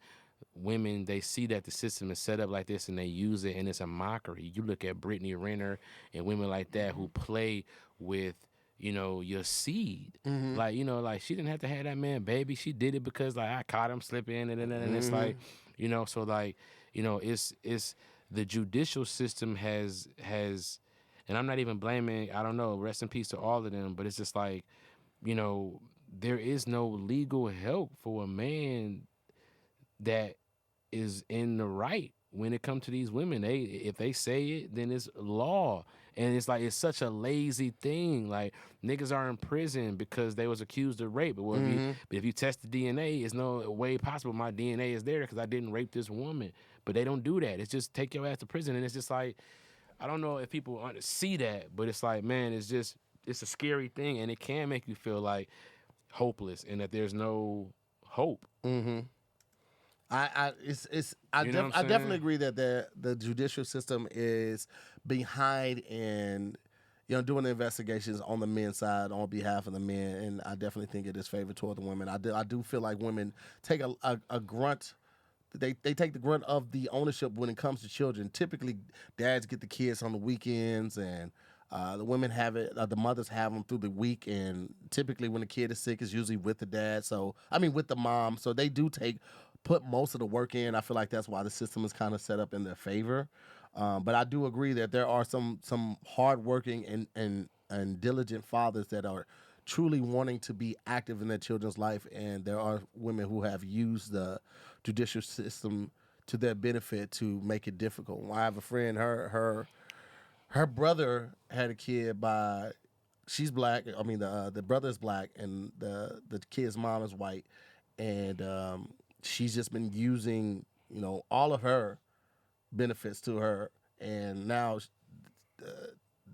women, they see that the system is set up like this and they use it and it's a mockery. You look at Brittany Renner and women like that who play with, you know, your seed. Like, you know, like she didn't have to have that man baby. She did it because like I caught him slipping and it's like, you know, so like, you know, it's the judicial system has and I'm not even blaming, I don't know, rest in peace to all of them, but it's just like, you know, there is no legal help for a man that is in the right when it comes to these women. If they say it, then it's law. And it's like, it's such a lazy thing. Like, niggas are in prison because they was accused of rape. But if you test the DNA, it's no way possible my DNA is there because I didn't rape this woman. But they don't do that. It's just take your ass to prison. And it's just like, I don't know if people see that, but it's like, man, it's a scary thing. And it can make you feel like hopeless and that there's no hope. I definitely agree that the judicial system is behind in, you know, doing the investigations on the men's side on behalf of the men, and I definitely think it is favored toward the women. I do feel like women take a grunt. They take the grunt of the ownership when it comes to children. Typically, dads get the kids on the weekends, and the women have it. The mothers have them through the week, and typically when the kid is sick, it's usually with the dad. So I mean, with the mom. So they do put most of the work in. I feel like that's why the system is kind of set up in their favor. But I do agree that there are some hardworking and diligent fathers that are truly wanting to be active in their children's life, and there are women who have used the judicial system to their benefit to make it difficult. I have a friend, her brother had a kid by, she's black. I mean, the brother is black, and the kid's mom is white, and she's just been using, you know, all of her benefits to her, and now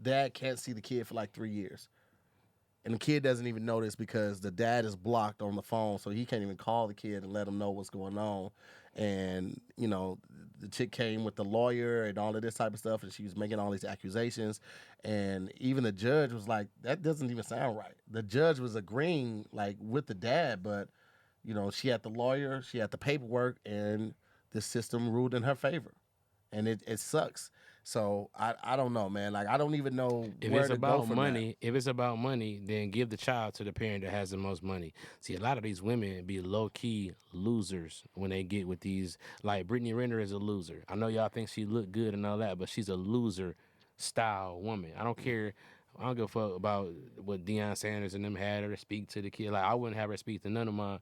dad can't see the kid for like 3 years. And the kid doesn't even know this because the dad is blocked on the phone, so he can't even call the kid and let him know what's going on. And, you know, the chick came with the lawyer and all of this type of stuff, and she was making all these accusations. And even the judge was like, that doesn't even sound right. The judge was agreeing, like, with the dad, but, you know, she had the lawyer, she had the paperwork, and the system ruled in her favor. And it sucks. So I don't know, man. Like, I don't even know where to go from that. If it's about money, then give the child to the parent that has the most money. See, a lot of these women be low-key losers when they get with these. Like, Brittany Renner is a loser. I know y'all think she look good and all that, but she's a loser-style woman. I don't care. I don't give a fuck about what Deion Sanders and them had her to speak to the kid. Like, I wouldn't have her speak to none of my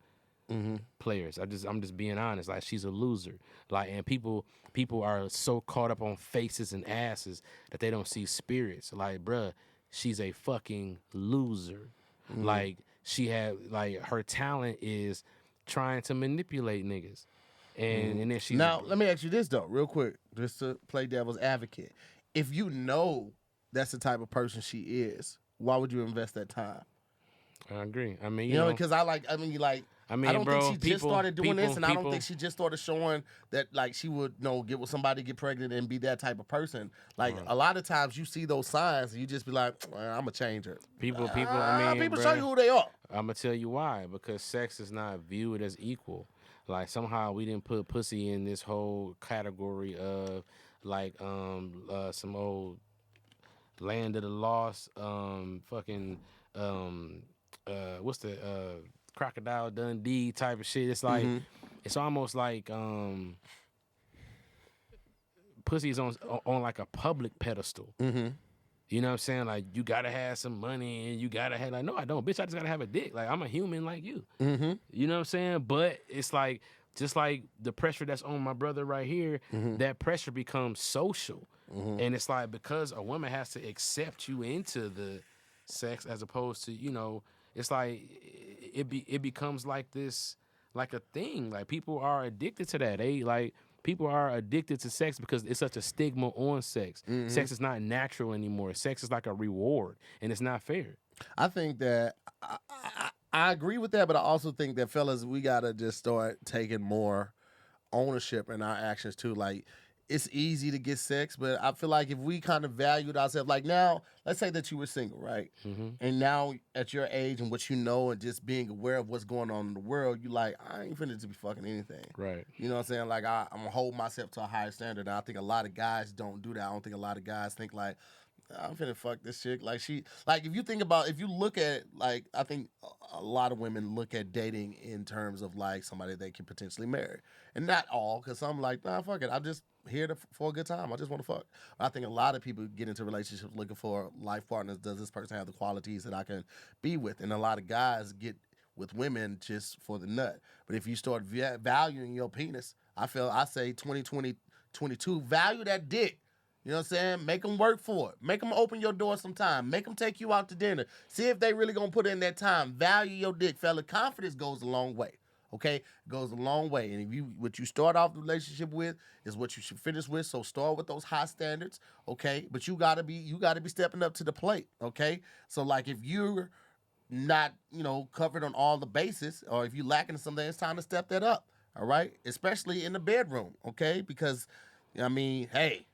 players. I'm just being honest. Like, she's a loser. Like, and people are so caught up on faces and asses that they don't see spirits. Like, bruh, she's a fucking loser. Like, she had, like, her talent is trying to manipulate niggas. And then she's Now, let me ask you this though, real quick, just to play devil's advocate. If you know that's the type of person she is, why would you invest that time? I agree. I mean, You know, because I mean, I don't bro, think she just started doing this, and I don't people- think she just started showing that like she would get with somebody, get pregnant, and be that type of person. Like a lot of times you see those signs, and you just be like, well, I'm gonna change her. People. I mean, people bruh, show you who they are. I'm gonna tell you why. Because sex is not viewed as equal. Like somehow we didn't put pussy in this whole category of like some old Land of the Lost fucking what's the Crocodile Dundee type of shit. It's like it's almost like pussy is on like a public pedestal. You know what I'm saying? Like, you gotta have some money and you gotta have, like, no, I don't. Bitch, I just gotta have a dick. Like, I'm a human like you. You know what I'm saying? But it's like, just like the pressure that's on my brother right here, that pressure becomes social. And it's like, because a woman has to accept you into the sex as opposed to, you know, it's like, it becomes like this, like a thing. Like, people are addicted to that. People are addicted to sex because it's such a stigma on sex. Sex is not natural anymore. Sex is like a reward, and it's not fair. I think that I agree with that, but I also think that fellas, we gotta just start taking more ownership in our actions too. Like, it's easy to get sex, but I feel like if we kind of valued ourselves, like now, let's say that you were single, right? And now at your age and what you know and just being aware of what's going on in the world, you like, I ain't finna to be fucking anything. Right. You know what I'm saying? Like, I'm gonna hold myself to a higher standard. And I think a lot of guys don't do that. I don't think a lot of guys think like, I'm finna fuck this chick. Like, if you look at, like, I think a lot of women look at dating in terms of like somebody they can potentially marry. And not all, because some like, nah, fuck it. I'm just here for a good time. I just want to fuck. But I think a lot of people get into relationships looking for life partners. Does this person have the qualities that I can be with? And a lot of guys get with women just for the nut. But if you start valuing your penis, I say 2022, value that dick. You know what I'm saying? Make them work for it. Make them open your door sometime. Make them take you out to dinner. See if they really gonna put in that time. Value your dick, fella. Confidence goes a long way. Okay, it goes a long way. And if what you start off the relationship with is what you should finish with. So start with those high standards. Okay, but you gotta be stepping up to the plate. Okay, so like if you're not covered on all the bases, or if you're lacking something, it's time to step that up. All right, especially in the bedroom. Okay, because I mean, hey.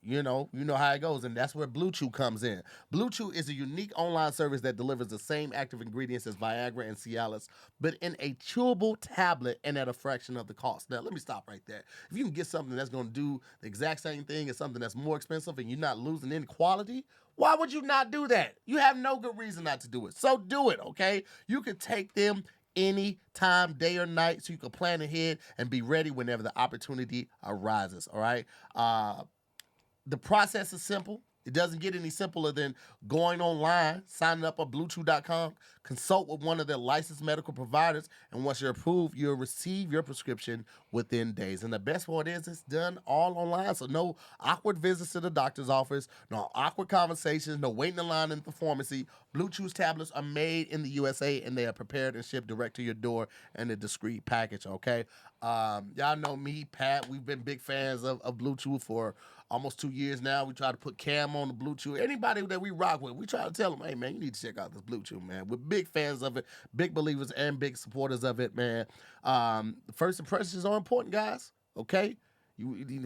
You know how it goes, and that's where BlueChew comes in. BlueChew is a unique online service that delivers the same active ingredients as Viagra and Cialis, but in a chewable tablet and at a fraction of the cost. Now, let me stop right there. If you can get something that's going to do the exact same thing as something that's more expensive and you're not losing any quality, why would you not do that? You have no good reason not to do it. So do it, okay? You can take them any time, day or night, so you can plan ahead and be ready whenever the opportunity arises, all right? The process is simple. It doesn't get any simpler than going online, signing up on BlueChew.com, consult with one of their licensed medical providers, and once you're approved, you'll receive your prescription within days. And the best part is it's done all online, so no awkward visits to the doctor's office, no awkward conversations, no waiting in line in the pharmacy. BlueChew's tablets are made in the USA, and they are prepared and shipped direct to your door in a discreet package, okay? Y'all know me, Pat. We've been big fans of BlueChew for almost 2 years now. We try to put Cam on the BlueChew. Anybody that we rock with, we try to tell them, hey, man, you need to check out this BlueChew, man. We're big fans of it, big believers and big supporters of it, man. First impressions are important, guys, okay?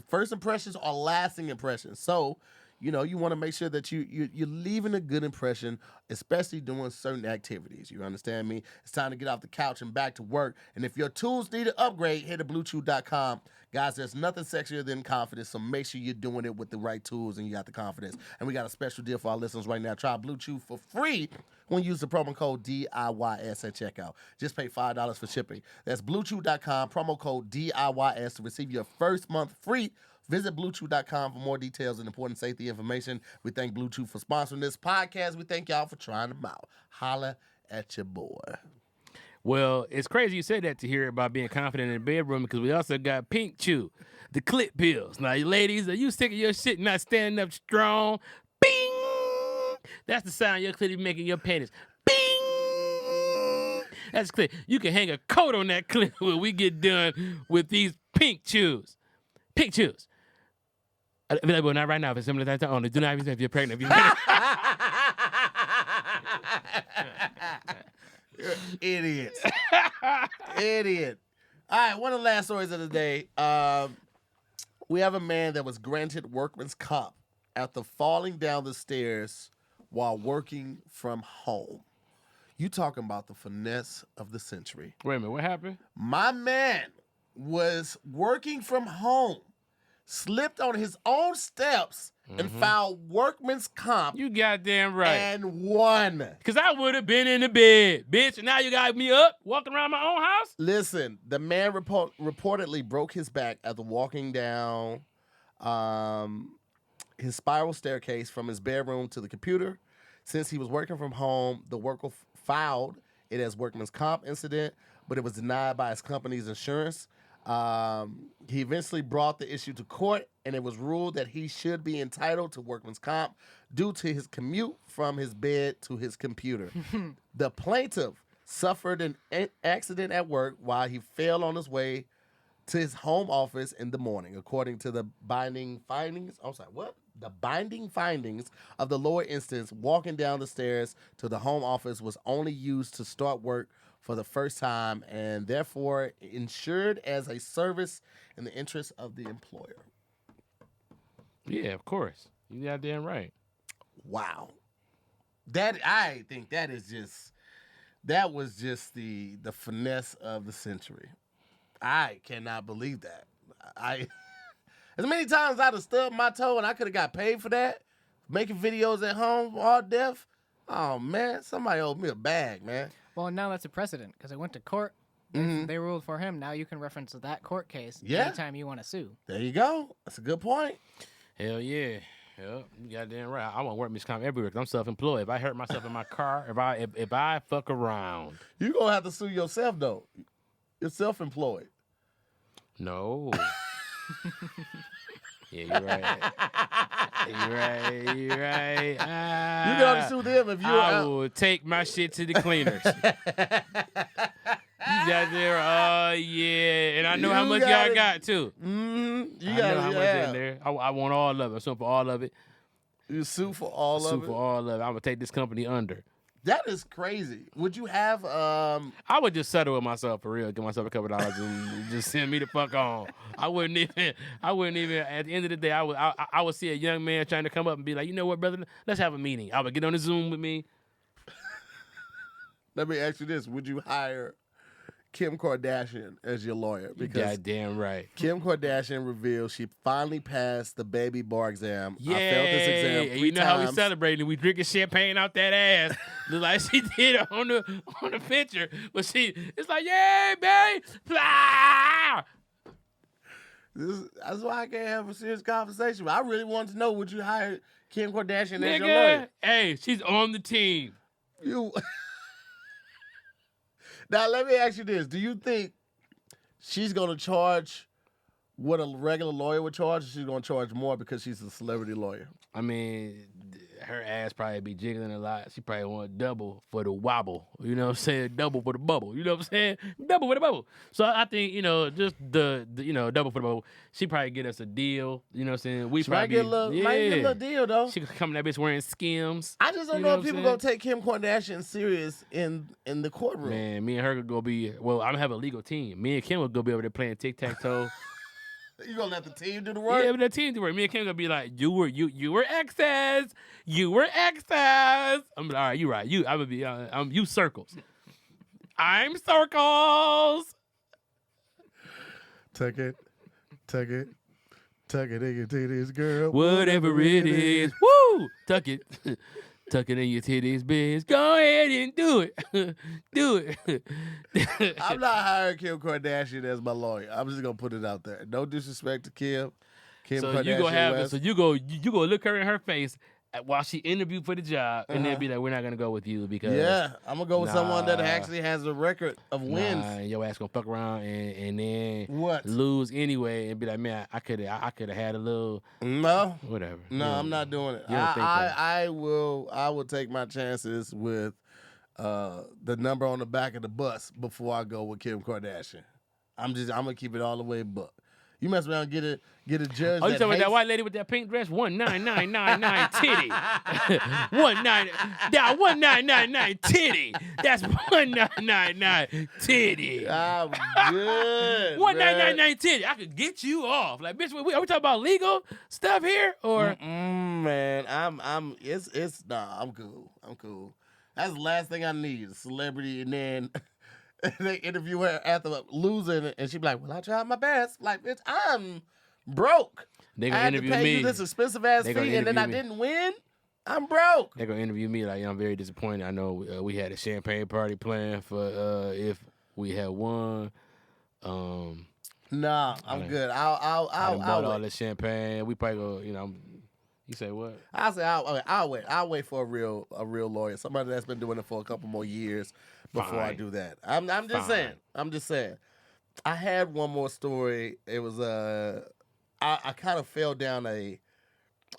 First impressions are lasting impressions. So, you want to make sure that you're leaving a good impression, especially doing certain activities. You understand me? It's time to get off the couch and back to work. And if your tools need an upgrade, head to BlueChew.com. Guys, there's nothing sexier than confidence, so make sure you're doing it with the right tools and you got the confidence. And we got a special deal for our listeners right now. Try BlueChew for free when you use the promo code DIYS at checkout. Just pay $5 for shipping. That's BlueChew.com, promo code DIYS to receive your first month free. Visit BlueChew.com for more details and important safety information. We thank BlueChew for sponsoring this podcast. We thank y'all for trying them out. Holla at your boy. Well, it's crazy you said that to hear about being confident in the bedroom because we also got Pink Chew, the clip pills. Now, you ladies, are you sick of your shit not standing up strong? Bing! That's the sound your clip making your panties. Bing! That's clear. You can hang a coat on that clip when we get done with these Pink Chews. Pink Chews. Available not right now. For similar time only. Do not use if you're pregnant. You're idiots. Idiot. All right, one of the last stories of the day. We have a man that was granted workman's comp after falling down the stairs while working from home. You talking about the finesse of the century. Wait a minute, what happened? My man was working from home, slipped on his own steps, and filed workman's comp You goddamn right. and won. Because I would have been in the bed, bitch. And now you got me up, walking around my own house? Listen, the man reportedly broke his back after walking down his spiral staircase from his bedroom to the computer. Since he was working from home, the worker filed it as workman's comp incident, but it was denied by his company's insurance. He eventually brought the issue to court, and it was ruled that he should be entitled to workman's comp due to his commute from his bed to his computer. The plaintiff suffered an accident at work while he fell on his way to his home office in the morning, according to the binding findings. I'm sorry, what? The binding findings of the lower instance, walking down the stairs to the home office was only used to start work for the first time and therefore insured as a service in the interest of the employer. Yeah, of course. You goddamn right. Wow. I think that was just the finesse of the century. I cannot believe that. As many times I'd have stubbed my toe and I could have got paid for that, making videos at home all deaf. Oh man, somebody owed me a bag, man. Well, now that's a precedent because it went to court. They ruled for him. Now you can reference that court case anytime you want to sue. There you go. That's a good point. Hell yeah. Yep, you goddamn right. I want workman's comp everywhere because I'm self-employed. If I hurt myself in my car, if I fuck around. You're going to have to sue yourself, though. You're self-employed. No. Yeah, you're right. You're right. You can only sue them if you're I will take my shit to the cleaners. You got there, yeah. And I know how much y'all got, too. You I got know how much in there. I want all of it. I sue for all of it. You sue for all of it? Sue for all of it. I'm going to take this company under. That is crazy. Would you have I would just settle with myself for real, give myself a couple dollars and just send me the fuck on. I wouldn't even at the end of the day I would see a young man trying to come up and be like, you know what, brother, let's have a meeting. I would get on the Zoom with me. Let me ask you this. Would you hire Kim Kardashian as your lawyer? Because goddamn right. Kim Kardashian revealed she finally passed the baby bar exam. Yeah, I failed this exam 3 you know times. how we celebrating? We drinking champagne out that ass, look like she did on the picture. But it's like, yay, baby, fly. That's why I can't have a serious conversation. I really wanted to know, would you hire Kim Kardashian as your Nigga, lawyer? hey, she's on the team. You. Now, let me ask you this. Do you think she's going to charge what a regular lawyer would charge, or she's going to charge more because she's a celebrity lawyer? I mean, her ass probably be jiggling a lot. She probably want double for the wobble. You know what I'm saying? Double for the bubble. You know what I'm saying? Double for the bubble. So I think, just the double for the bubble. She probably get us a deal. You know what I'm saying? She might get a little deal, though. She could come in that bitch wearing Skims. I just don't know if people going to take Kim Kardashian serious in the courtroom. Man, me and her could go be, I'm going to have a legal team. Me and Kim would go be over there playing tic-tac-toe. You gonna let the team do the work? Yeah, but the team do the work. Me and Kim gonna be like, you were exes. You were exes. I'm like, all right, you right. I'm gonna be you circles. I'm circles. Tuck it in your titties, girl. Whatever it is. Woo! Tuck it. Tuck it in your titties, bitch. Go ahead and do it. Do it. I'm not hiring Kim Kardashian as my lawyer. I'm just gonna put it out there. No disrespect to Kim. So Kardashian you gonna have West. it. So you go look her in her face while she interviewed for the job, and then be like, "We're not gonna go with you because I'm gonna go with someone that actually has a record of wins. Your ass gonna fuck around and then What? lose anyway, and be like, man, I could have had a little whatever. No, I'm not doing it. You don't think that. I will take my chances with the number on the back of the bus before I go with Kim Kardashian. I'm gonna keep it all the way buck. You mess around and get a judge. Oh, you that talking about hates- that white lady with that pink dress? 19999 titty. 19999 titty. That's 1999 titty. I'm good. 1999 titty. I could get you off. Like, bitch, are we talking about legal stuff here or? Man, I'm cool. I'm cool. That's the last thing I need, a celebrity, and then they interview her after losing, and she be like, "Well, I tried my best." Like, bitch, I'm broke. They I gonna had to interview pay me. you this expensive ass They fee, gonna and then I interview me. didn't win. I'm broke. They're gonna interview me like, I'm very disappointed. I know we had a champagne party planned for if we had won. Nah, I'm good. I I'll bought all wait. the champagne. We probably go. You say what? I'll say I'll wait. I'll wait for a real lawyer, somebody that's been doing it for a couple more years before I Fine. do that. I'm just saying. I'm just saying. I had one more story. It was I kind of fell down a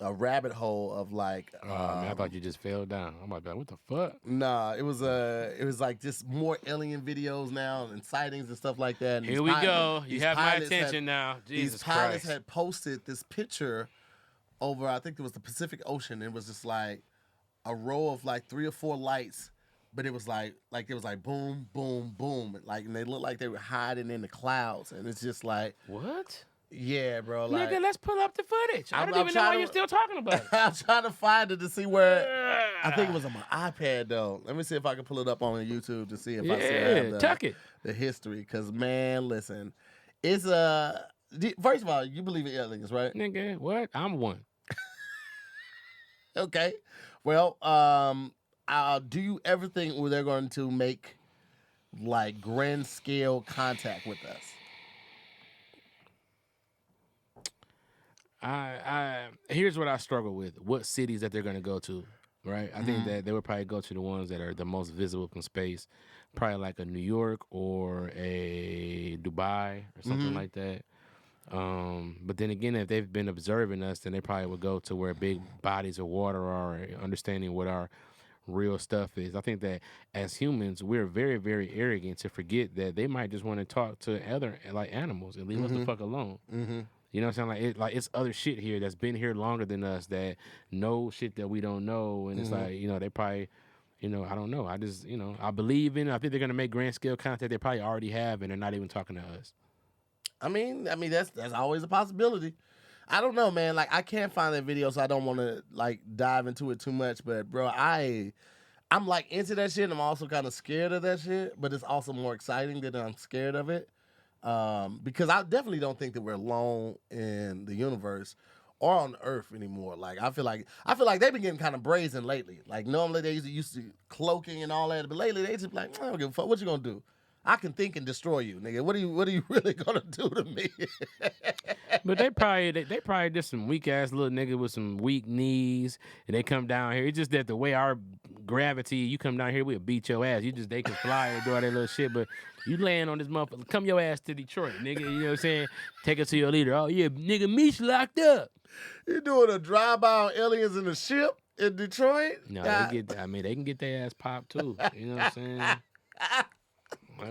rabbit hole of like. Man, I thought you just fell down. I'm like, what the fuck? Nah, it was like just more alien videos now and sightings and stuff like that. And Here we go. You have my attention now. Jesus These pilots Christ. had posted this picture over, I think it was the Pacific Ocean. It was just like a row of like 3 or 4 lights, but it was like it was like boom, boom, boom, like, and they looked like they were hiding in the clouds, and it's just like, What? yeah, bro, like, Nigga, let's pull up the footage. I I'm don't even know trying why to- you're still talking about it. I'm trying to find it to see where. I think it was on my iPad though. Let me see if I can pull it up on YouTube to see if I still have tuck it. the history. Cause man, listen, it's first of all, you believe in aliens, right? Nigga, what? I'm one. Okay. Well, do you ever think they're going to make like grand scale contact with us? Here's what I struggle with. What cities that they're gonna go to, right? I think that they would probably go to the ones that are the most visible from space. Probably like a New York or a Dubai or something like that. But then again, if they've been observing us, then they probably would go to where big bodies of water are, understanding what our real stuff is. I think that as humans, we're very, very arrogant to forget that they might just want to talk to other like animals and leave us the fuck alone. You know what I'm saying? It's other shit here that's been here longer than us that know shit that we don't know, and it's like, they probably, I don't know. I just, I believe in it. I think they're gonna make grand scale contact. They probably already have, and they're not even talking to us. I mean that's always a possibility. I don't know, man. Like, I can't find that video, so I don't want to like dive into it too much. But bro, I'm like into that shit. And I'm also kind of scared of that shit, but it's also more exciting that I'm scared of it. Because I definitely don't think that we're alone in the universe or on Earth anymore. Like, I feel like they've been getting kind of brazen lately. Like, normally they used to cloaking and all that, but lately they just like, I don't give a fuck. What you gonna do? I can think and destroy you, nigga. What are you really gonna do to me? But they probably just some weak ass little nigga with some weak knees, and they come down here. It's just that the way our gravity, you come down here, we'll beat your ass. They can fly and do all that little shit, but you laying on this motherfucker, come your ass to Detroit, nigga. You know what I'm saying? Take it to your leader. Oh yeah, nigga, Meech locked up. You doing a drive-by on aliens in a ship in Detroit? No, they can get their ass popped too. You know what I'm saying? All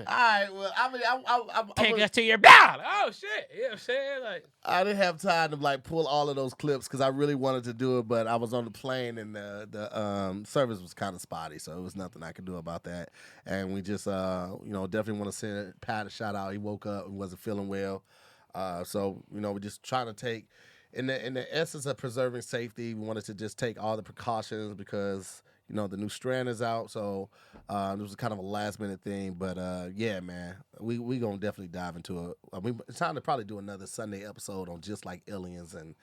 right, well, I mean, Take us to your battle. Oh shit! You know what I'm saying? Like, I didn't have time to like pull all of those clips because I really wanted to do it, but I was on the plane and the service was kind of spotty, so it was nothing I could do about that. And we just definitely want to send Pat a shout out. He woke up and wasn't feeling well, so we're just trying to take in the essence of preserving safety. We wanted to just take all the precautions because the new strand is out, so it was kind of a last minute thing. But yeah, man, we gonna definitely dive into it. It's time to probably do another Sunday episode on just like aliens and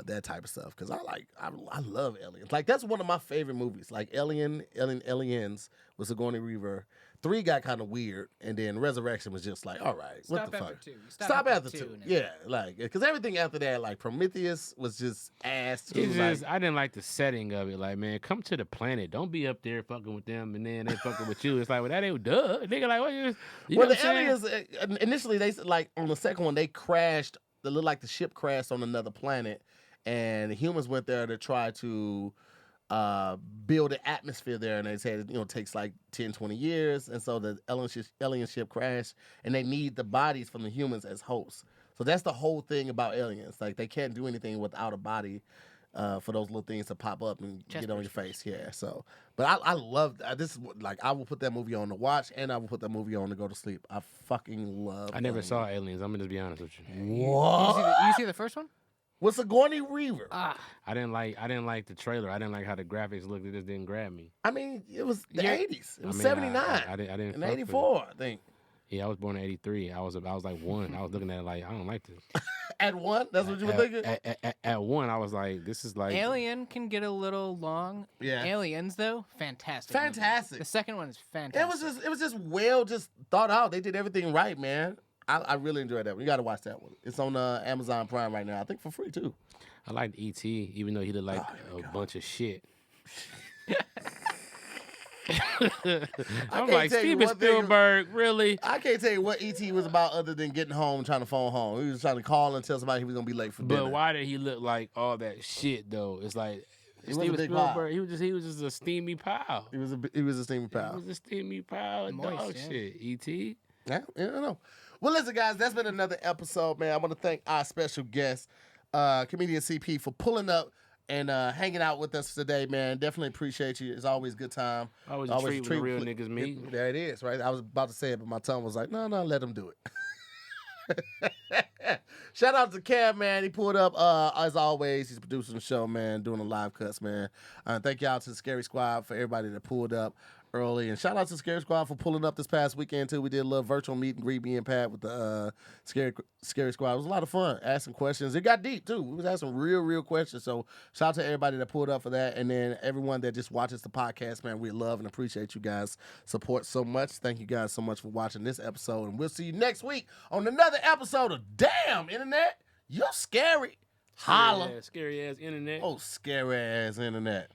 that type of stuff because I love aliens. Like, that's one of my favorite movies. Like Aliens with Sigourney Weaver. 3 got kind of weird, and then Resurrection was just like, all right, what the fuck? After 2. Stop after 2. Yeah, like, because everything after that, like Prometheus, was just ass. I didn't like the setting of it. Like, man, come to the planet. Don't be up there fucking with them, and then they fucking with you. It's like, well, that ain't duh. Nigga, like, what you know Well, what the I'm saying? aliens initially they like on the second one they crashed. It looked like the ship crashed on another planet, and the humans went there to try to build an atmosphere there, and they said it takes like 10, 20 years, and so the alien ship crashed, and they need the bodies from the humans as hosts. So that's the whole thing about aliens. Like they can't do anything without a body for those little things to pop up and get on your face. Yeah. So, but I love this. Is like I will put that movie on to watch, and I will put that movie on to go to sleep. I fucking love. I never saw Aliens. I'm gonna just be honest with you. What? You see the first one? What's Sigourney Weaver? Ah, I didn't like the trailer. I didn't like how the graphics looked. It just didn't grab me. I mean, it was the Yeah. 80s. It was I mean, 79. I didn't. And fuck with it. 84, I think. Yeah, I was born in '83. I was like 1. I was looking at it like I don't like this. At 1? That's what you were thinking? At 1, I was like, this is like Alien can get a little long. Yeah. Aliens though, fantastic. movie. Fantastic. The second one is fantastic. It was just well just thought out. They did everything right, man. I really enjoyed that one. You got to watch that one. It's on Amazon Prime right now. I think for free too. I liked E.T. even though he looked like a bunch of shit. I'm like, Steven Spielberg, really? I can't tell you what E.T. was about other than getting home and trying to phone home. He was trying to call and tell somebody he was gonna be late for dinner. But why did he look like all that shit though? It's like wasn't a Steven big Spielberg. pile. He was just a steamy pile. He was a steamy He pal. was a steamy pile of Moist, dog yeah. shit. E.T. Yeah, I don't know. Well, listen, guys, that's been another episode, man. I want to thank our special guest, comedian CP, for pulling up and hanging out with us today, man. Definitely appreciate you. It's always a good time. Always a treat when the real niggas meet. There it is, right? I was about to say it, but my tongue was like, no, let him do it. Shout out to Cam, man. He pulled up as always. He's producing the show, man, doing the live cuts, man. Thank y'all to the Scary Squad for everybody that pulled up early, and shout out to the Scary Squad for pulling up this past weekend too. We did a little virtual meet and greet, me and Pat, with the Scary Squad. It was a lot of fun, asking questions. It got deep too. We was asking real questions. So shout out to everybody that pulled up for that, and then everyone that just watches the podcast, man. We love and appreciate you guys' support so much. Thank you guys so much for watching this episode, and we'll see you next week on another episode of Damn Internet, You're Scary. Holla. Scary ass internet. Oh, scary ass internet.